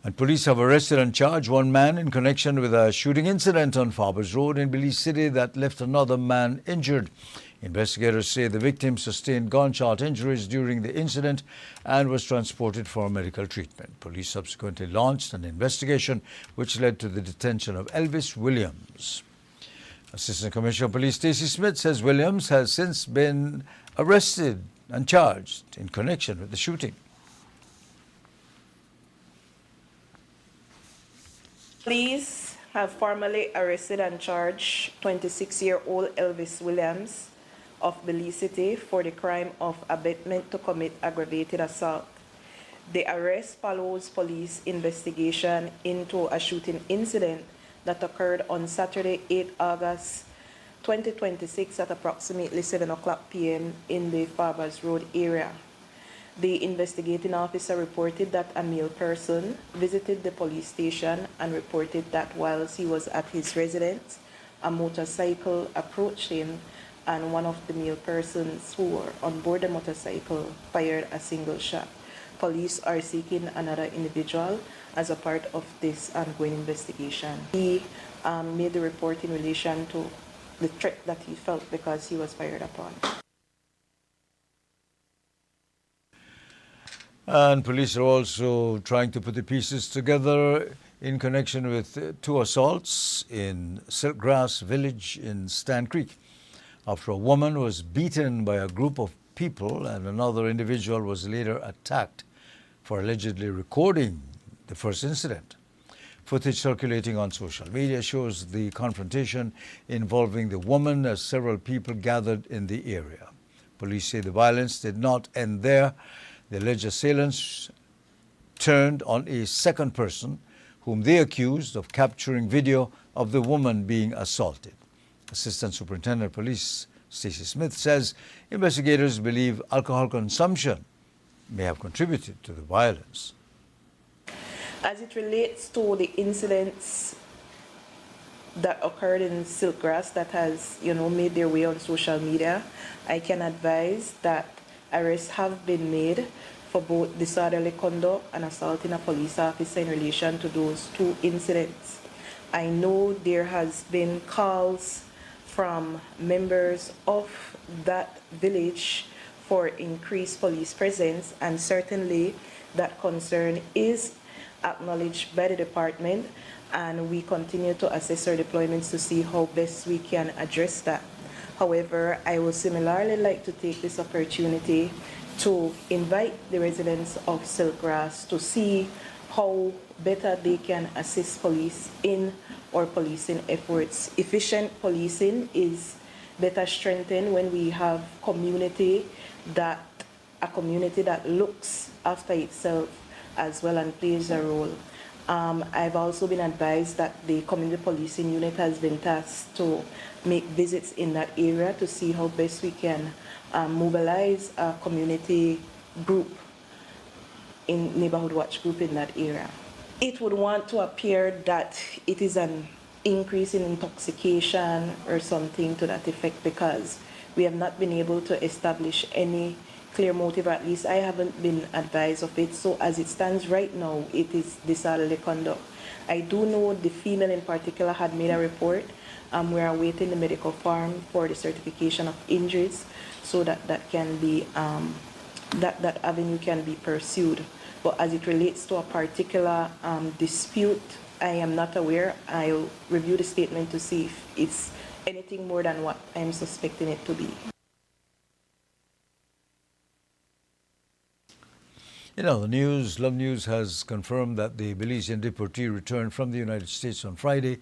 And police have arrested and charged 1 man in connection with a shooting incident on Farbers Road in Belize City that left another man injured. Investigators say the victim sustained gunshot injuries during the incident and was transported for medical treatment. Police subsequently launched an investigation which led to the detention of Elvis Williams. Assistant Commissioner of Police Stacey Smith says Williams has since been arrested and charged in connection with the shooting. Police have formally arrested and charged 26-year-old Elvis Williams of Belize City for the crime of abetment to commit aggravated assault. The arrest follows police investigation into a shooting incident that occurred on Saturday, 8 August 2026 at approximately 7 o'clock p.m. in the Farbers Road area. The investigating officer reported that a male person visited the police station and reported that whilst he was at his residence, a motorcycle approached him and one of the male persons who were on board the motorcycle fired a single shot. Police are seeking another individual as a part of this ongoing investigation. He made the report in relation to the threat that he felt because he was fired upon. And police are also trying to put the pieces together in connection with 2 assaults in Silkgrass Village in Stan Creek, after a woman was beaten by a group of people and another individual was later attacked for allegedly recording the first incident. Footage circulating on social media shows the confrontation involving the woman as several people gathered in the area. Police say the violence did not end there. The alleged assailants turned on a second person whom they accused of capturing video of the woman being assaulted. Assistant Superintendent of Police Stacey Smith says investigators believe alcohol consumption may have contributed to the violence. As it relates to the incidents that occurred in Silkgrass that has, made their way on social media, I can advise that arrests have been made for both disorderly conduct and assaulting a police officer in relation to those 2 incidents. I know there has been calls from members of that village for increased police presence, and certainly that concern is acknowledged by the department, and we continue to assess our deployments to see how best we can address that. However, I would similarly like to take this opportunity to invite the residents of Silkgrass to see how better they can assist police in our policing efforts. Efficient policing is better strengthened when we have a community that looks after itself as well and plays a role. I've also been advised that the community policing unit has been tasked to make visits in that area to see how best we can mobilize a community group, in neighborhood watch group in that area. It would want to appear that it is an increase in intoxication or something to that effect, because we have not been able to establish any clear motive, at least I haven't been advised of it. So as it stands right now, it is disorderly conduct. I do know the female in particular had made a report. We are awaiting the medical form for the certification of injuries, so that can be that avenue can be pursued. But as it relates to a particular dispute, I am not aware. I'll review the statement to see if it's anything more than what I'm suspecting it to be. You know, the news, Love News has confirmed that the Belizean deportee returned from the United States on Friday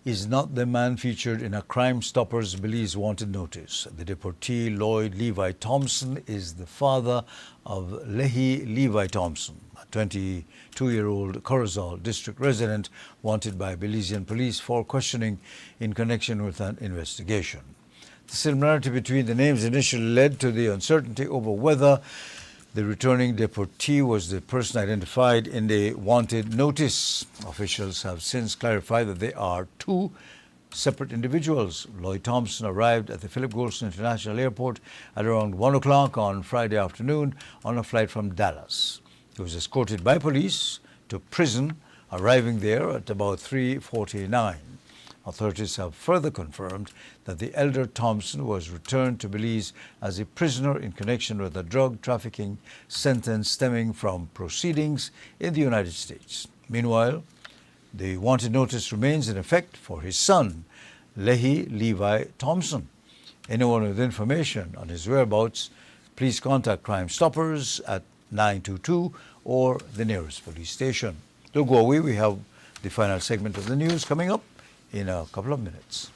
is not the man featured in a Crime Stoppers Belize wanted notice. The deportee, Lloyd Levi Thompson, is the father of Lehi Levi Thompson, a 22-year-old Corozal district resident wanted by Belizean police for questioning in connection with an investigation. The similarity between the names initially led to the uncertainty over whether the returning deportee was the person identified in the wanted notice. Officials have since clarified that they are two separate individuals. Lloyd Thompson arrived at the Philip Goulston International Airport at around 1 o'clock on Friday afternoon on a flight from Dallas. He was escorted by police to prison, arriving there at about 3:49. Authorities have further confirmed that the elder Thompson was returned to Belize as a prisoner in connection with a drug trafficking sentence stemming from proceedings in the United States. Meanwhile, the wanted notice remains in effect for his son, Lehi Levi Thompson. Anyone with information on his whereabouts, please contact Crime Stoppers at 922 or the nearest police station. Don't go away, we have the final segment of the news coming up in a couple of minutes.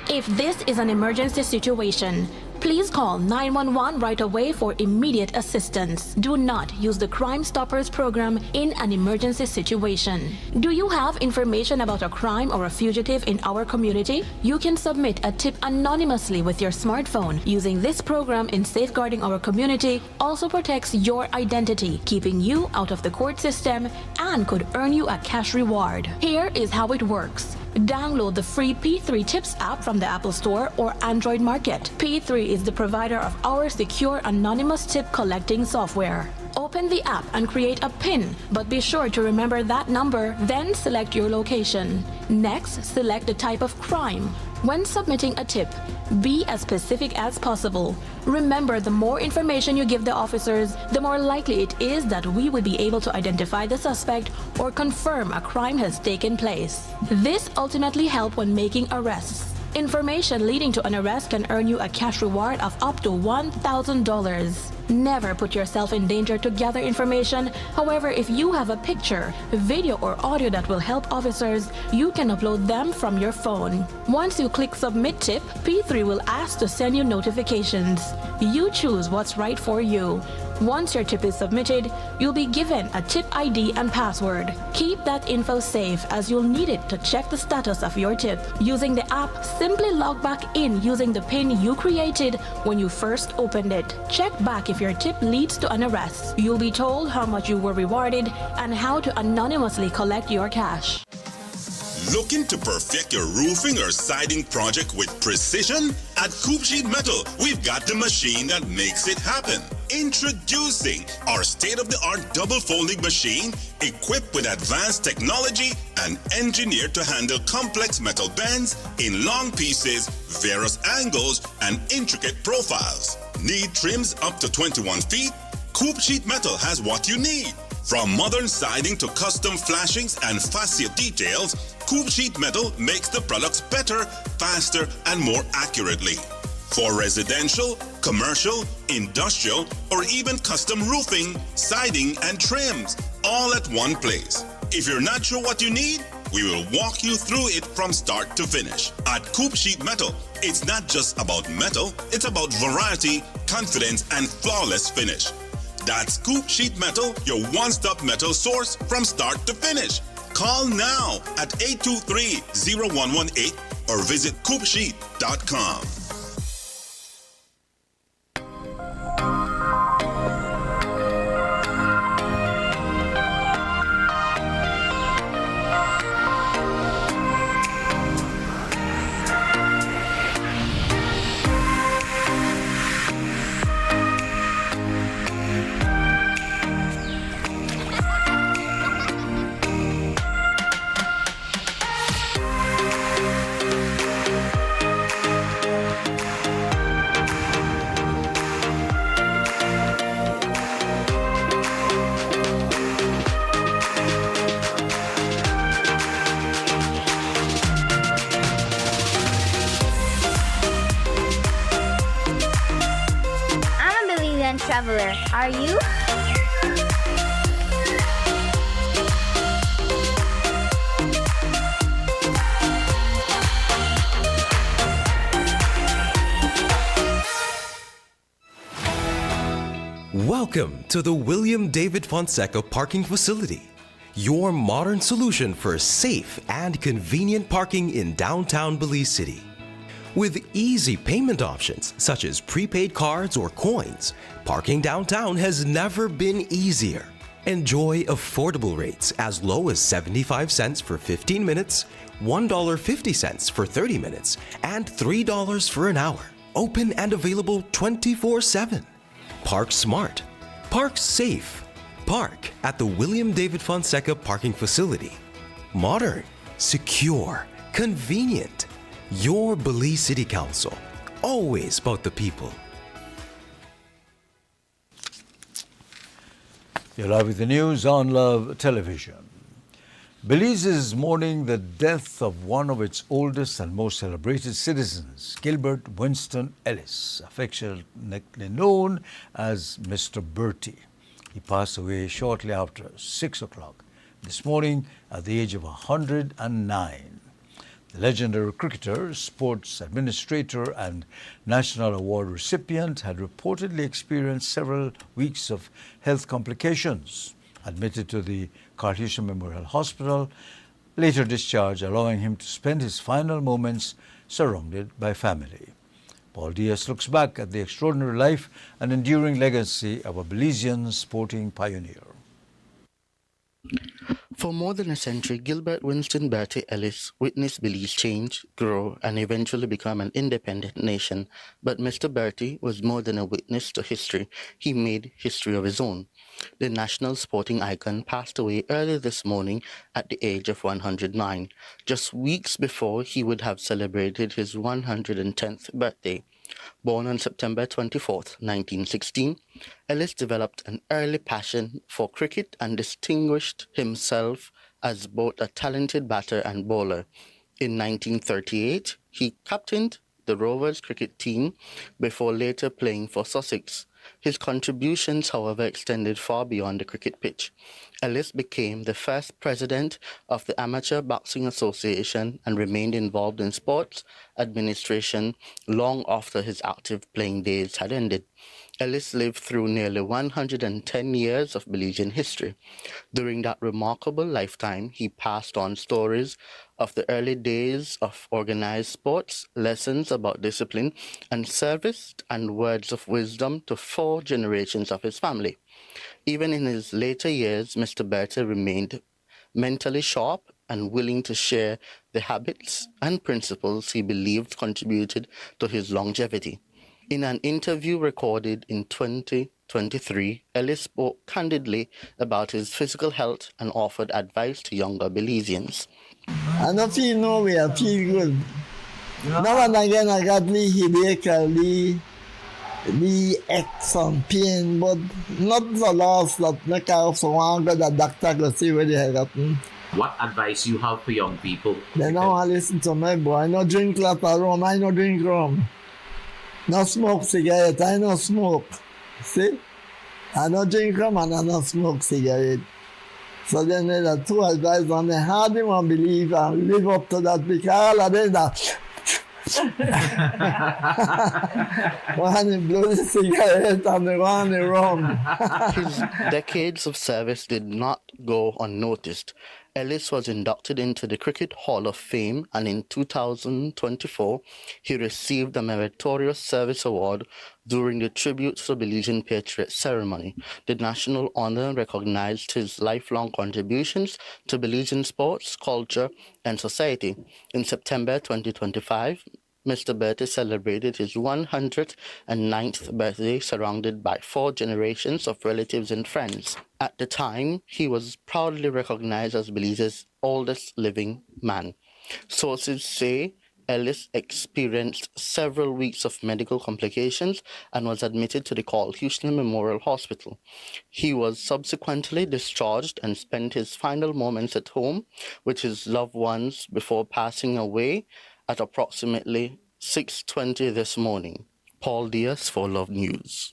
If this is an emergency situation, please call 911 right away for immediate assistance. Do not use the Crime Stoppers program in an emergency situation. Do you have information about a crime or a fugitive in our community? You can submit a tip anonymously with your smartphone. Using this program in safeguarding our community also protects your identity, keeping you out of the court system, and could earn you a cash reward. Here is how it works. Download the free P3 Tips app from the Apple Store or Android Market. P3 is the provider of our secure anonymous tip collecting software. Open the app and create a PIN, but be sure to remember that number, then select your location. Next, select the type of crime. When submitting a tip, be as specific as possible. Remember, the more information you give the officers, the more likely it is that we will be able to identify the suspect or confirm a crime has taken place. This ultimately helps when making arrests. Information leading to an arrest can earn you a cash reward of up to $1,000. Never put yourself in danger to gather information. However, if you have a picture, video, or audio that will help officers, you can upload them from your phone. Once you click Submit Tip, P3 will ask to send you notifications. You choose what's right for you. Once your tip is submitted, you'll be given a tip ID and password. Keep that info safe as you'll need it to check the status of your tip. Using the app, simply log back in using the PIN you created when you first opened it. Check back if your tip leads to an arrest. You'll be told how much you were rewarded and how to anonymously collect your cash. Looking to perfect your roofing or siding project with precision? At Coop Sheet Metal, we've got the machine that makes it happen. Introducing our state-of-the-art double folding machine equipped with advanced technology and engineered to handle complex metal bends in long pieces, various angles, and intricate profiles. Need trims up to 21 feet? Coop Sheet Metal has what you need. From modern siding to custom flashings and fascia details, Coop Sheet Metal makes the products better, faster, and more accurately. For residential, commercial, industrial, or even custom roofing, siding, and trims, all at one place. If you're not sure what you need, we will walk you through it from start to finish. At Coop Sheet Metal, it's not just about metal, it's about variety, confidence, and flawless finish. That's Coop Sheet Metal, your one-stop metal source from start to finish. Call now at 823-0118 or visit coopsheet.com. Traveler, are you? Welcome to the William David Fonseca Parking Facility, your modern solution for safe and convenient parking in downtown Belize City. With easy payment options such as prepaid cards or coins, parking downtown has never been easier. Enjoy affordable rates as low as 75 cents for 15 minutes, $1.50 for 30 minutes, and $3 for an hour. Open and available 24/7. Park smart. Park safe. Park at the William David Fonseca Parking Facility. Modern, secure, convenient. Your Belize City Council, always about the people. You're live with the news on Love Television. Belize is mourning the death of one of its oldest and most celebrated citizens, Gilbert Winston Ellis, affectionately known as Mr. Bertie. He passed away shortly after 6 o'clock this morning at the age of 109. The legendary cricketer, sports administrator, and National Award recipient had reportedly experienced several weeks of health complications. Admitted to the Cartesian Memorial Hospital, later discharged, allowing him to spend his final moments surrounded by family. Paul Diaz looks back at the extraordinary life and enduring legacy of a Belizean sporting pioneer. For more than a century, Gilbert Winston Bertie Ellis witnessed Belize change, grow, and eventually become an independent nation. But Mr. Bertie was more than a witness to history. He made history of his own. The national sporting icon passed away early this morning at the age of 109, just weeks before he would have celebrated his 110th birthday. Born on September 24, 1916, Ellis developed an early passion for cricket and distinguished himself as both a talented batter and bowler. In 1938, he captained the Rovers cricket team before later playing for Sussex. His contributions, however, extended far beyond the cricket pitch. Ellis became the first president of the Amateur Boxing Association and remained involved in sports administration long after his active playing days had ended. Ellis lived through nearly 110 years of Belizean history. During that remarkable lifetime, he passed on stories of the early days of organized sports, lessons about discipline and service, and words of wisdom to 4 generations of his family. Even in his later years, Mr. Bertie remained mentally sharp and willing to share the habits and principles he believed contributed to his longevity. In an interview recorded in 2023, Ellis spoke candidly about his physical health and offered advice to younger Belizeans. I don't feel no way, I feel good. Now and again I got the headache, the aches and pain, but not the loss that make I also want to go to the doctor to see where they have gotten. What advice you have for young people? They don't want to listen to me, boy. I don't drink lot of rum, I don't drink rum. No smoke cigarette, I no smoke. See? I don't drink rum and I don't smoke cigarette. So then there's a 2 advice on the how they want to believe and live up to that because all of them that One blow the cigarette and the one rum. His decades of service did not go unnoticed. Ellis was inducted into the Cricket Hall of Fame, and in 2024, he received the Meritorious Service Award during the Tribute to the Belizean Patriot ceremony. The national honor recognized his lifelong contributions to Belizean sports, culture, and society. In September 2025, Mr. Bertie celebrated his 109th birthday surrounded by 4 generations of relatives and friends. At the time, he was proudly recognized as Belize's oldest living man. Sources say Ellis experienced several weeks of medical complications and was admitted to the Carl Houston Memorial Hospital. He was subsequently discharged and spent his final moments at home with his loved ones before passing away at approximately 6:20 this morning. Paul Diaz for Love News.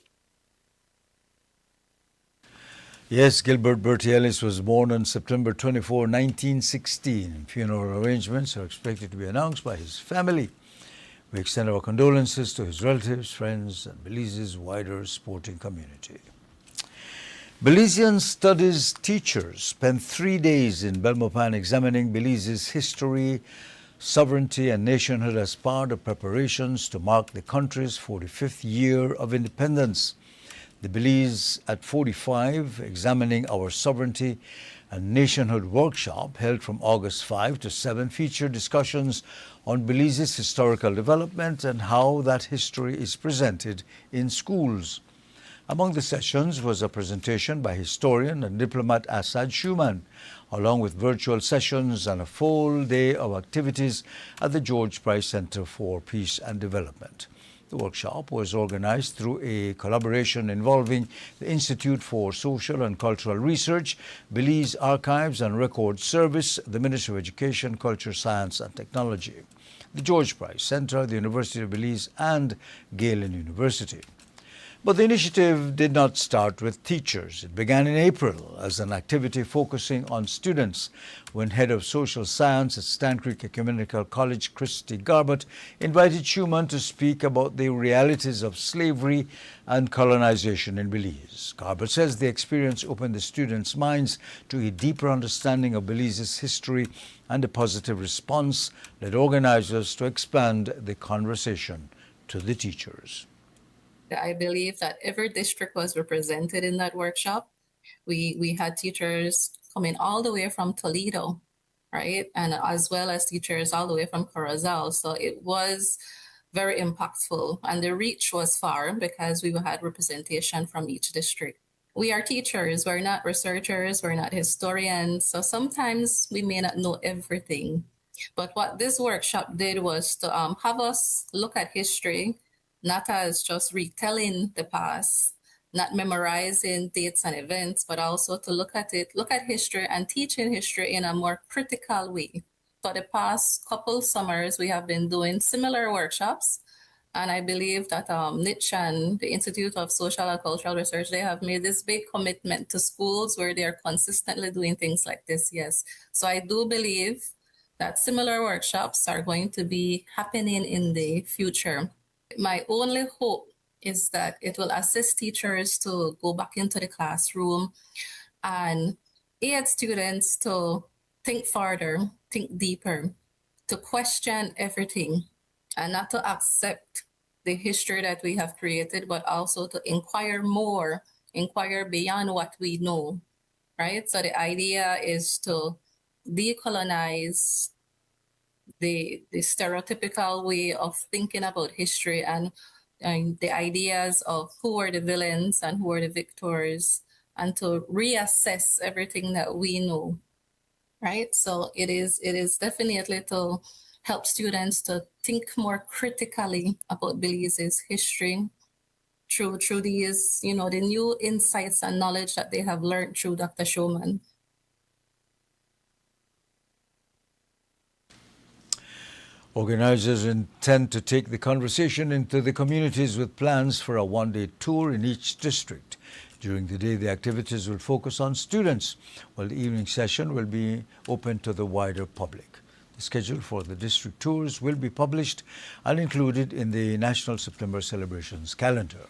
Yes, Gilbert Bertie Ellis was born on September 24, 1916. Funeral arrangements are expected to be announced by his family. We extend our condolences to his relatives, friends, and Belize's wider sporting community. Belizean Studies teachers spent 3 days in Belmopan examining Belize's history, sovereignty and nationhood as part of preparations to mark the country's 45th year of independence. The Belize at 45, Examining Our Sovereignty and Nationhood workshop held from August 5 to 7 featured discussions on Belize's historical development and how that history is presented in schools. Among the sessions was a presentation by historian and diplomat Assad Schumann, along with virtual sessions and a full day of activities at the George Price Center for Peace and Development. The workshop was organized through a collaboration involving the Institute for Social and Cultural Research, Belize Archives and Record Service, the Ministry of Education, Culture, Science and Technology, the George Price Center, the University of Belize and Galen University. But the initiative did not start with teachers. It began in April as an activity focusing on students when Head of Social Science at Stan Creek Ecumenical College, Christy Garbett, invited Schumann to speak about the realities of slavery and colonization in Belize. Garbett says the experience opened the students' minds to a deeper understanding of Belize's history, and a positive response led organizers to expand the conversation to the teachers. I believe that every district was represented in that workshop. We had teachers coming all the way from Toledo, right? And as well as teachers all the way from Corozal. So it was very impactful, and the reach was far because we had representation from each district. We are teachers, we're not researchers, we're not historians. So sometimes we may not know everything. But what this workshop did was to have us look at history, not as just retelling the past, not memorizing dates and events, but also to look at history and teaching history in a more critical way. For the past couple summers, we have been doing similar workshops, and I believe that NICH and the Institute of Social and Cultural Research, they have made this big commitment to schools where they are consistently doing things like this, yes. So I do believe that similar workshops are going to be happening in the future. My only hope is that it will assist teachers to go back into the classroom and aid students to think further, think deeper, to question everything, and not to accept the history that we have created, but also to inquire more, inquire beyond what we know, right? So the idea is to decolonize the stereotypical way of thinking about history and the ideas of who are the villains and who are the victors, and to reassess everything that we know, right? So it is definitely to help students to think more critically about Belize's history through these, the new insights and knowledge that they have learned through Dr. Schumann. Organizers intend to take the conversation into the communities with plans for a one-day tour in each district. During the day, the activities will focus on students, while the evening session will be open to the wider public. The schedule for the district tours will be published and included in the National September Celebrations calendar.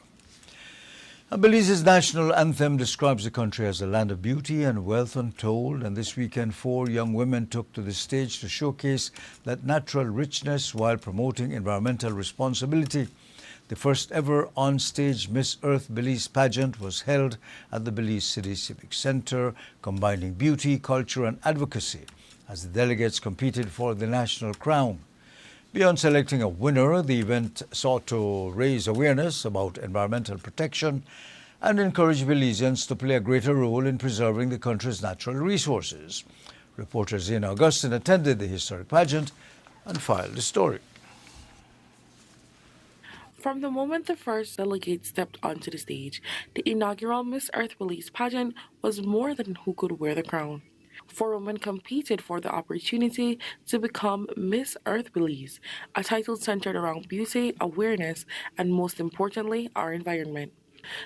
Belize's national anthem describes the country as a land of beauty and wealth untold, and this weekend 4 young women took to the stage to showcase that natural richness while promoting environmental responsibility. The first ever on-stage Miss Earth Belize pageant was held at the Belize City Civic Center, combining beauty, culture and advocacy as the delegates competed for the national crown. Beyond selecting a winner, the event sought to raise awareness about environmental protection and encourage Belizeans to play a greater role in preserving the country's natural resources. Reporter Zena Augustine attended the historic pageant and filed the story. From the moment the first delegate stepped onto the stage, the inaugural Miss Earth Belize pageant was more than who could wear the crown. 4 women competed for the opportunity to become Miss Earth Belize, a title centered around beauty, awareness, and most importantly, our environment.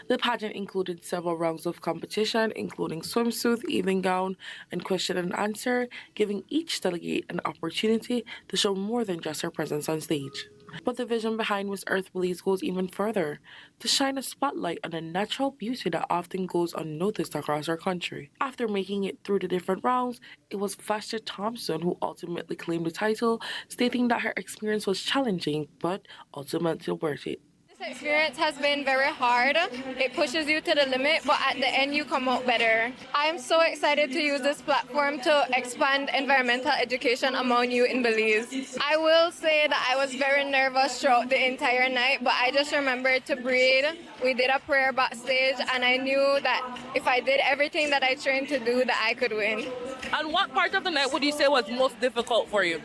The pageant included several rounds of competition, including swimsuit, evening gown, and question and answer, giving each delegate an opportunity to show more than just her presence on stage. But the vision behind Miss Earth Belize goes even further, to shine a spotlight on the natural beauty that often goes unnoticed across our country. After making it through the different rounds, it was Vashta Thompson who ultimately claimed the title, stating that her experience was challenging, but ultimately worth it. This experience has been very hard. It pushes you to the limit, but at the end you come out better. I'm so excited to use this platform to expand environmental education among you in Belize. I will say that I was very nervous throughout the entire night, but I just remembered to breathe. We did a prayer backstage, and I knew that if I did everything that I trained to do, that I could win. And what part of the night would you say was most difficult for you?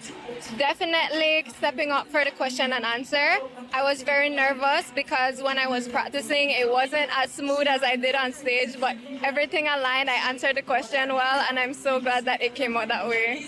Definitely stepping up for the question and answer. I was very nervous because when I was practicing, it wasn't as smooth as I did on stage, but everything aligned. I answered the question well, and I'm so glad that it came out that way.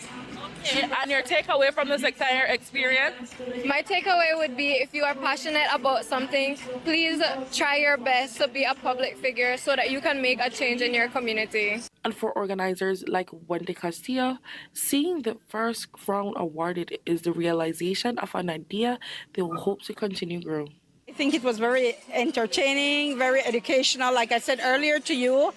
And your takeaway from this entire experience? My takeaway would be, if you are passionate about something, please try your best to be a public figure so that you can make a change in your community. And for organizers like Wendy Castillo, seeing the first crown awarded is the realization of an idea they will hope to continue growing. I think it was very entertaining, very educational. Like I said earlier to you,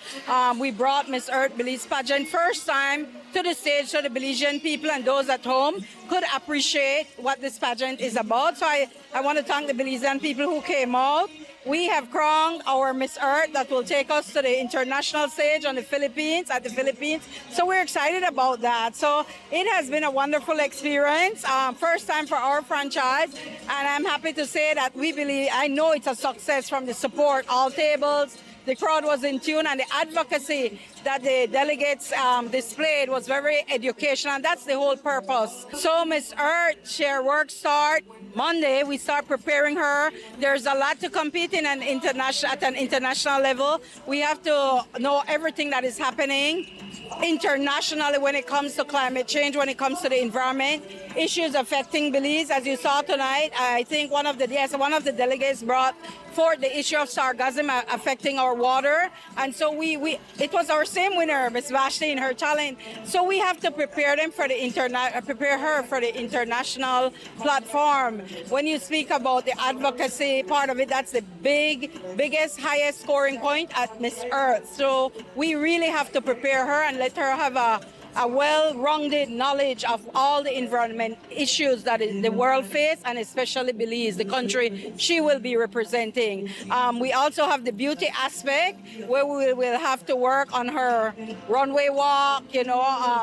we brought Miss Earth Belize pageant first time to the stage so the Belizean people and those at home could appreciate what this pageant is about. So I want to thank the Belizean people who came out. We have crowned our Miss Earth that will take us to the international stage at the Philippines. So we're excited about that. So it has been a wonderful experience. First time for our franchise. And I'm happy to say that I know it's a success from the support, all tables. The crowd was in tune, and the advocacy that the delegates displayed was very educational, and that's the whole purpose. So Miss Earth, her work start Monday. We start preparing her. There's a lot to compete in at an international level. We have to know everything that is happening internationally when it comes to climate change, when it comes to the environment, issues affecting Belize. As you saw tonight, I think one of the delegates brought forth the issue of sargassum affecting our water. And so it was our same winner, Ms. Vashta, in her talent. So we have to prepare her for the international platform. When you speak about the advocacy part of it, that's the biggest, highest scoring point at Miss Earth. So we really have to prepare her and let her have a well-rounded knowledge of all the environment issues that the world faces, and especially Belize, the country she will be representing. We also have the beauty aspect, where we will have to work on her runway walk,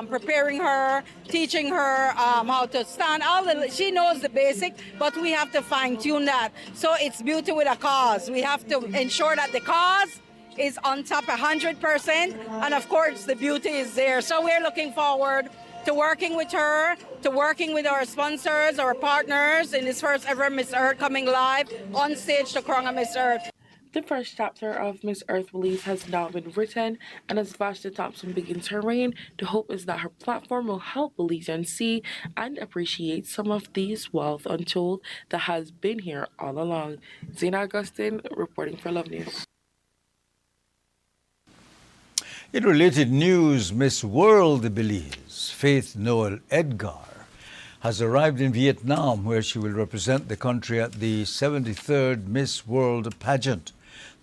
preparing her, teaching her how to stand. She knows the basic, but we have to fine-tune that. So it's beauty with a cause. We have to ensure that the cause is on top 100%, and of course the beauty is there. So we're looking forward to working with her, to working with our sponsors, our partners in this first ever Miss Earth coming live on stage to crown a Miss Earth. The first chapter of Miss Earth Belize has now been written, and as Vashta Thompson begins her reign, the hope is that her platform will help Belizeans see and appreciate some of this wealth untold that has been here all along. Zena Augustine reporting for Love News. In related news, Miss World Belize, Faith Noel Edgar, has arrived in Vietnam, where she will represent the country at the 73rd Miss World pageant.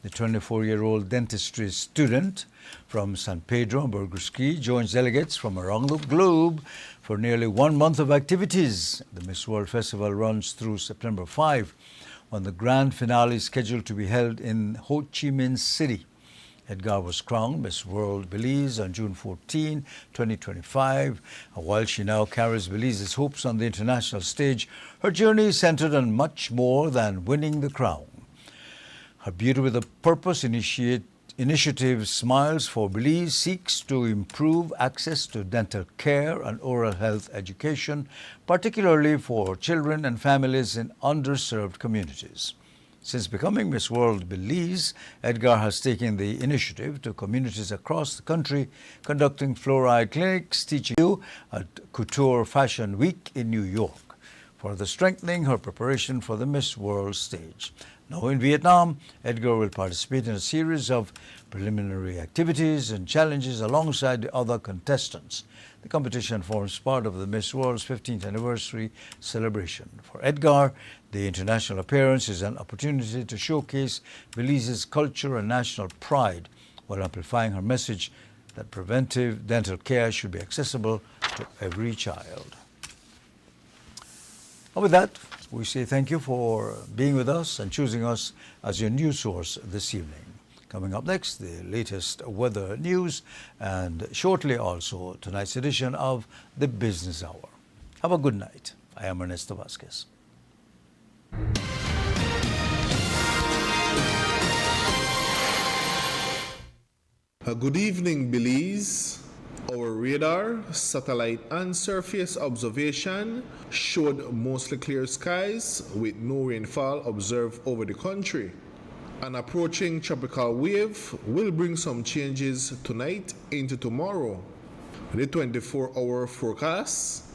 The 24-year-old dentistry student from San Pedro and Burgos Key joins delegates from around the globe for nearly 1 month of activities. The Miss World Festival runs through September 5, when the grand finale is scheduled to be held in Ho Chi Minh City. Edgar was crowned Miss World Belize on June 14, 2025. And while she now carries Belize's hopes on the international stage, her journey is centered on much more than winning the crown. Her Beauty with a Purpose initiative Smiles for Belize seeks to improve access to dental care and oral health education, particularly for children and families in underserved communities. Since becoming Miss World Belize, Edgar has taken the initiative to communities across the country, conducting fluoride clinics, teaching you at Couture Fashion Week in New York, further strengthening her preparation for the Miss World stage. Now in Vietnam, Edgar will participate in a series of preliminary activities and challenges alongside the other contestants. The competition forms part of the Miss World's 15th anniversary celebration. For Edgar, the international appearance is an opportunity to showcase Belize's culture and national pride while amplifying her message that preventive dental care should be accessible to every child. And with that, we say thank you for being with us and choosing us as your news source this evening. Coming up next, the latest weather news, and shortly also tonight's edition of the Business Hour. Have a good night. I am Ernesto Vasquez. Good evening, Belize. Our radar, satellite and surface observation showed mostly clear skies with no rainfall observed over the country. An approaching tropical wave will bring some changes tonight into tomorrow. The 24-hour forecast,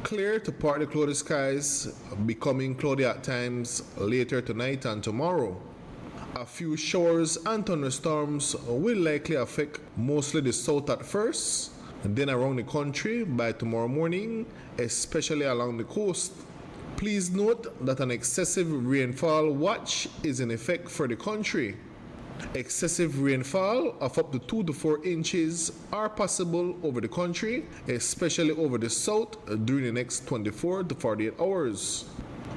clear to partly cloudy skies, becoming cloudy at times later tonight and tomorrow. A few showers and thunderstorms will likely affect mostly the south at first, and then around the country by tomorrow morning, especially along the coast. Please note that an excessive rainfall watch is in effect for the country. Excessive rainfall of up to 2 to 4 inches are possible over the country, especially over the south during the next 24 to 48 hours.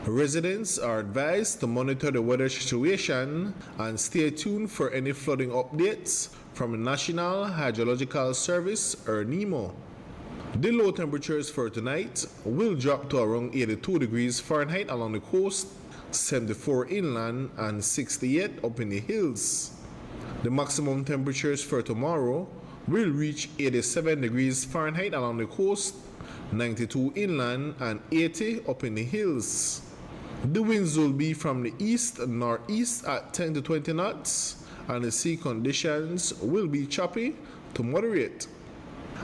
Residents are advised to monitor the weather situation and stay tuned for any flooding updates from the National Hydrological Service, or NEMO. The low temperatures for tonight will drop to around 82 degrees Fahrenheit along the coast, 74 inland, and 68 up in the hills. The maximum temperatures for tomorrow will reach 87 degrees Fahrenheit along the coast, 92 inland, and 80 up in the hills. The winds will be from the east-northeast at 10 to 20 knots, and the sea conditions will be choppy to moderate.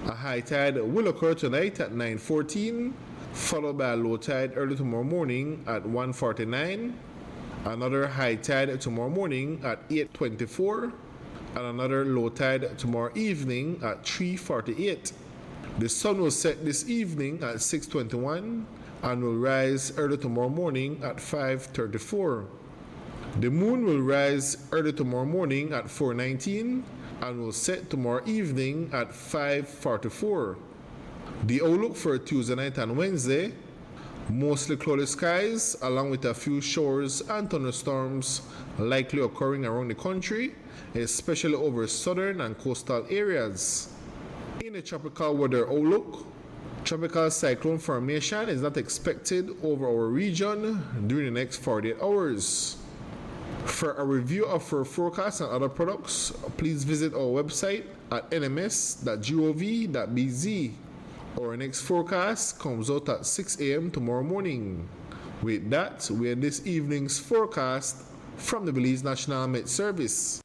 A high tide will occur tonight at 9:14, followed by a low tide early tomorrow morning at 1:49, another high tide tomorrow morning at 8:24, and another low tide tomorrow evening at 3:48. The sun will set this evening at 6:21 and will rise early tomorrow morning at 5:34. The moon will rise early tomorrow morning at 4:19 and will set tomorrow evening at 5:44. The outlook for Tuesday night and Wednesday, mostly cloudy skies along with a few showers and thunderstorms likely occurring around the country, especially over southern and coastal areas. In the tropical weather outlook, tropical cyclone formation is not expected over our region during the next 48 hours. For a review of our forecast and other products, please visit our website at nms.gov.bz. Our next forecast comes out at 6 a.m. tomorrow morning. With that, we end this evening's forecast from the Belize National Met Service.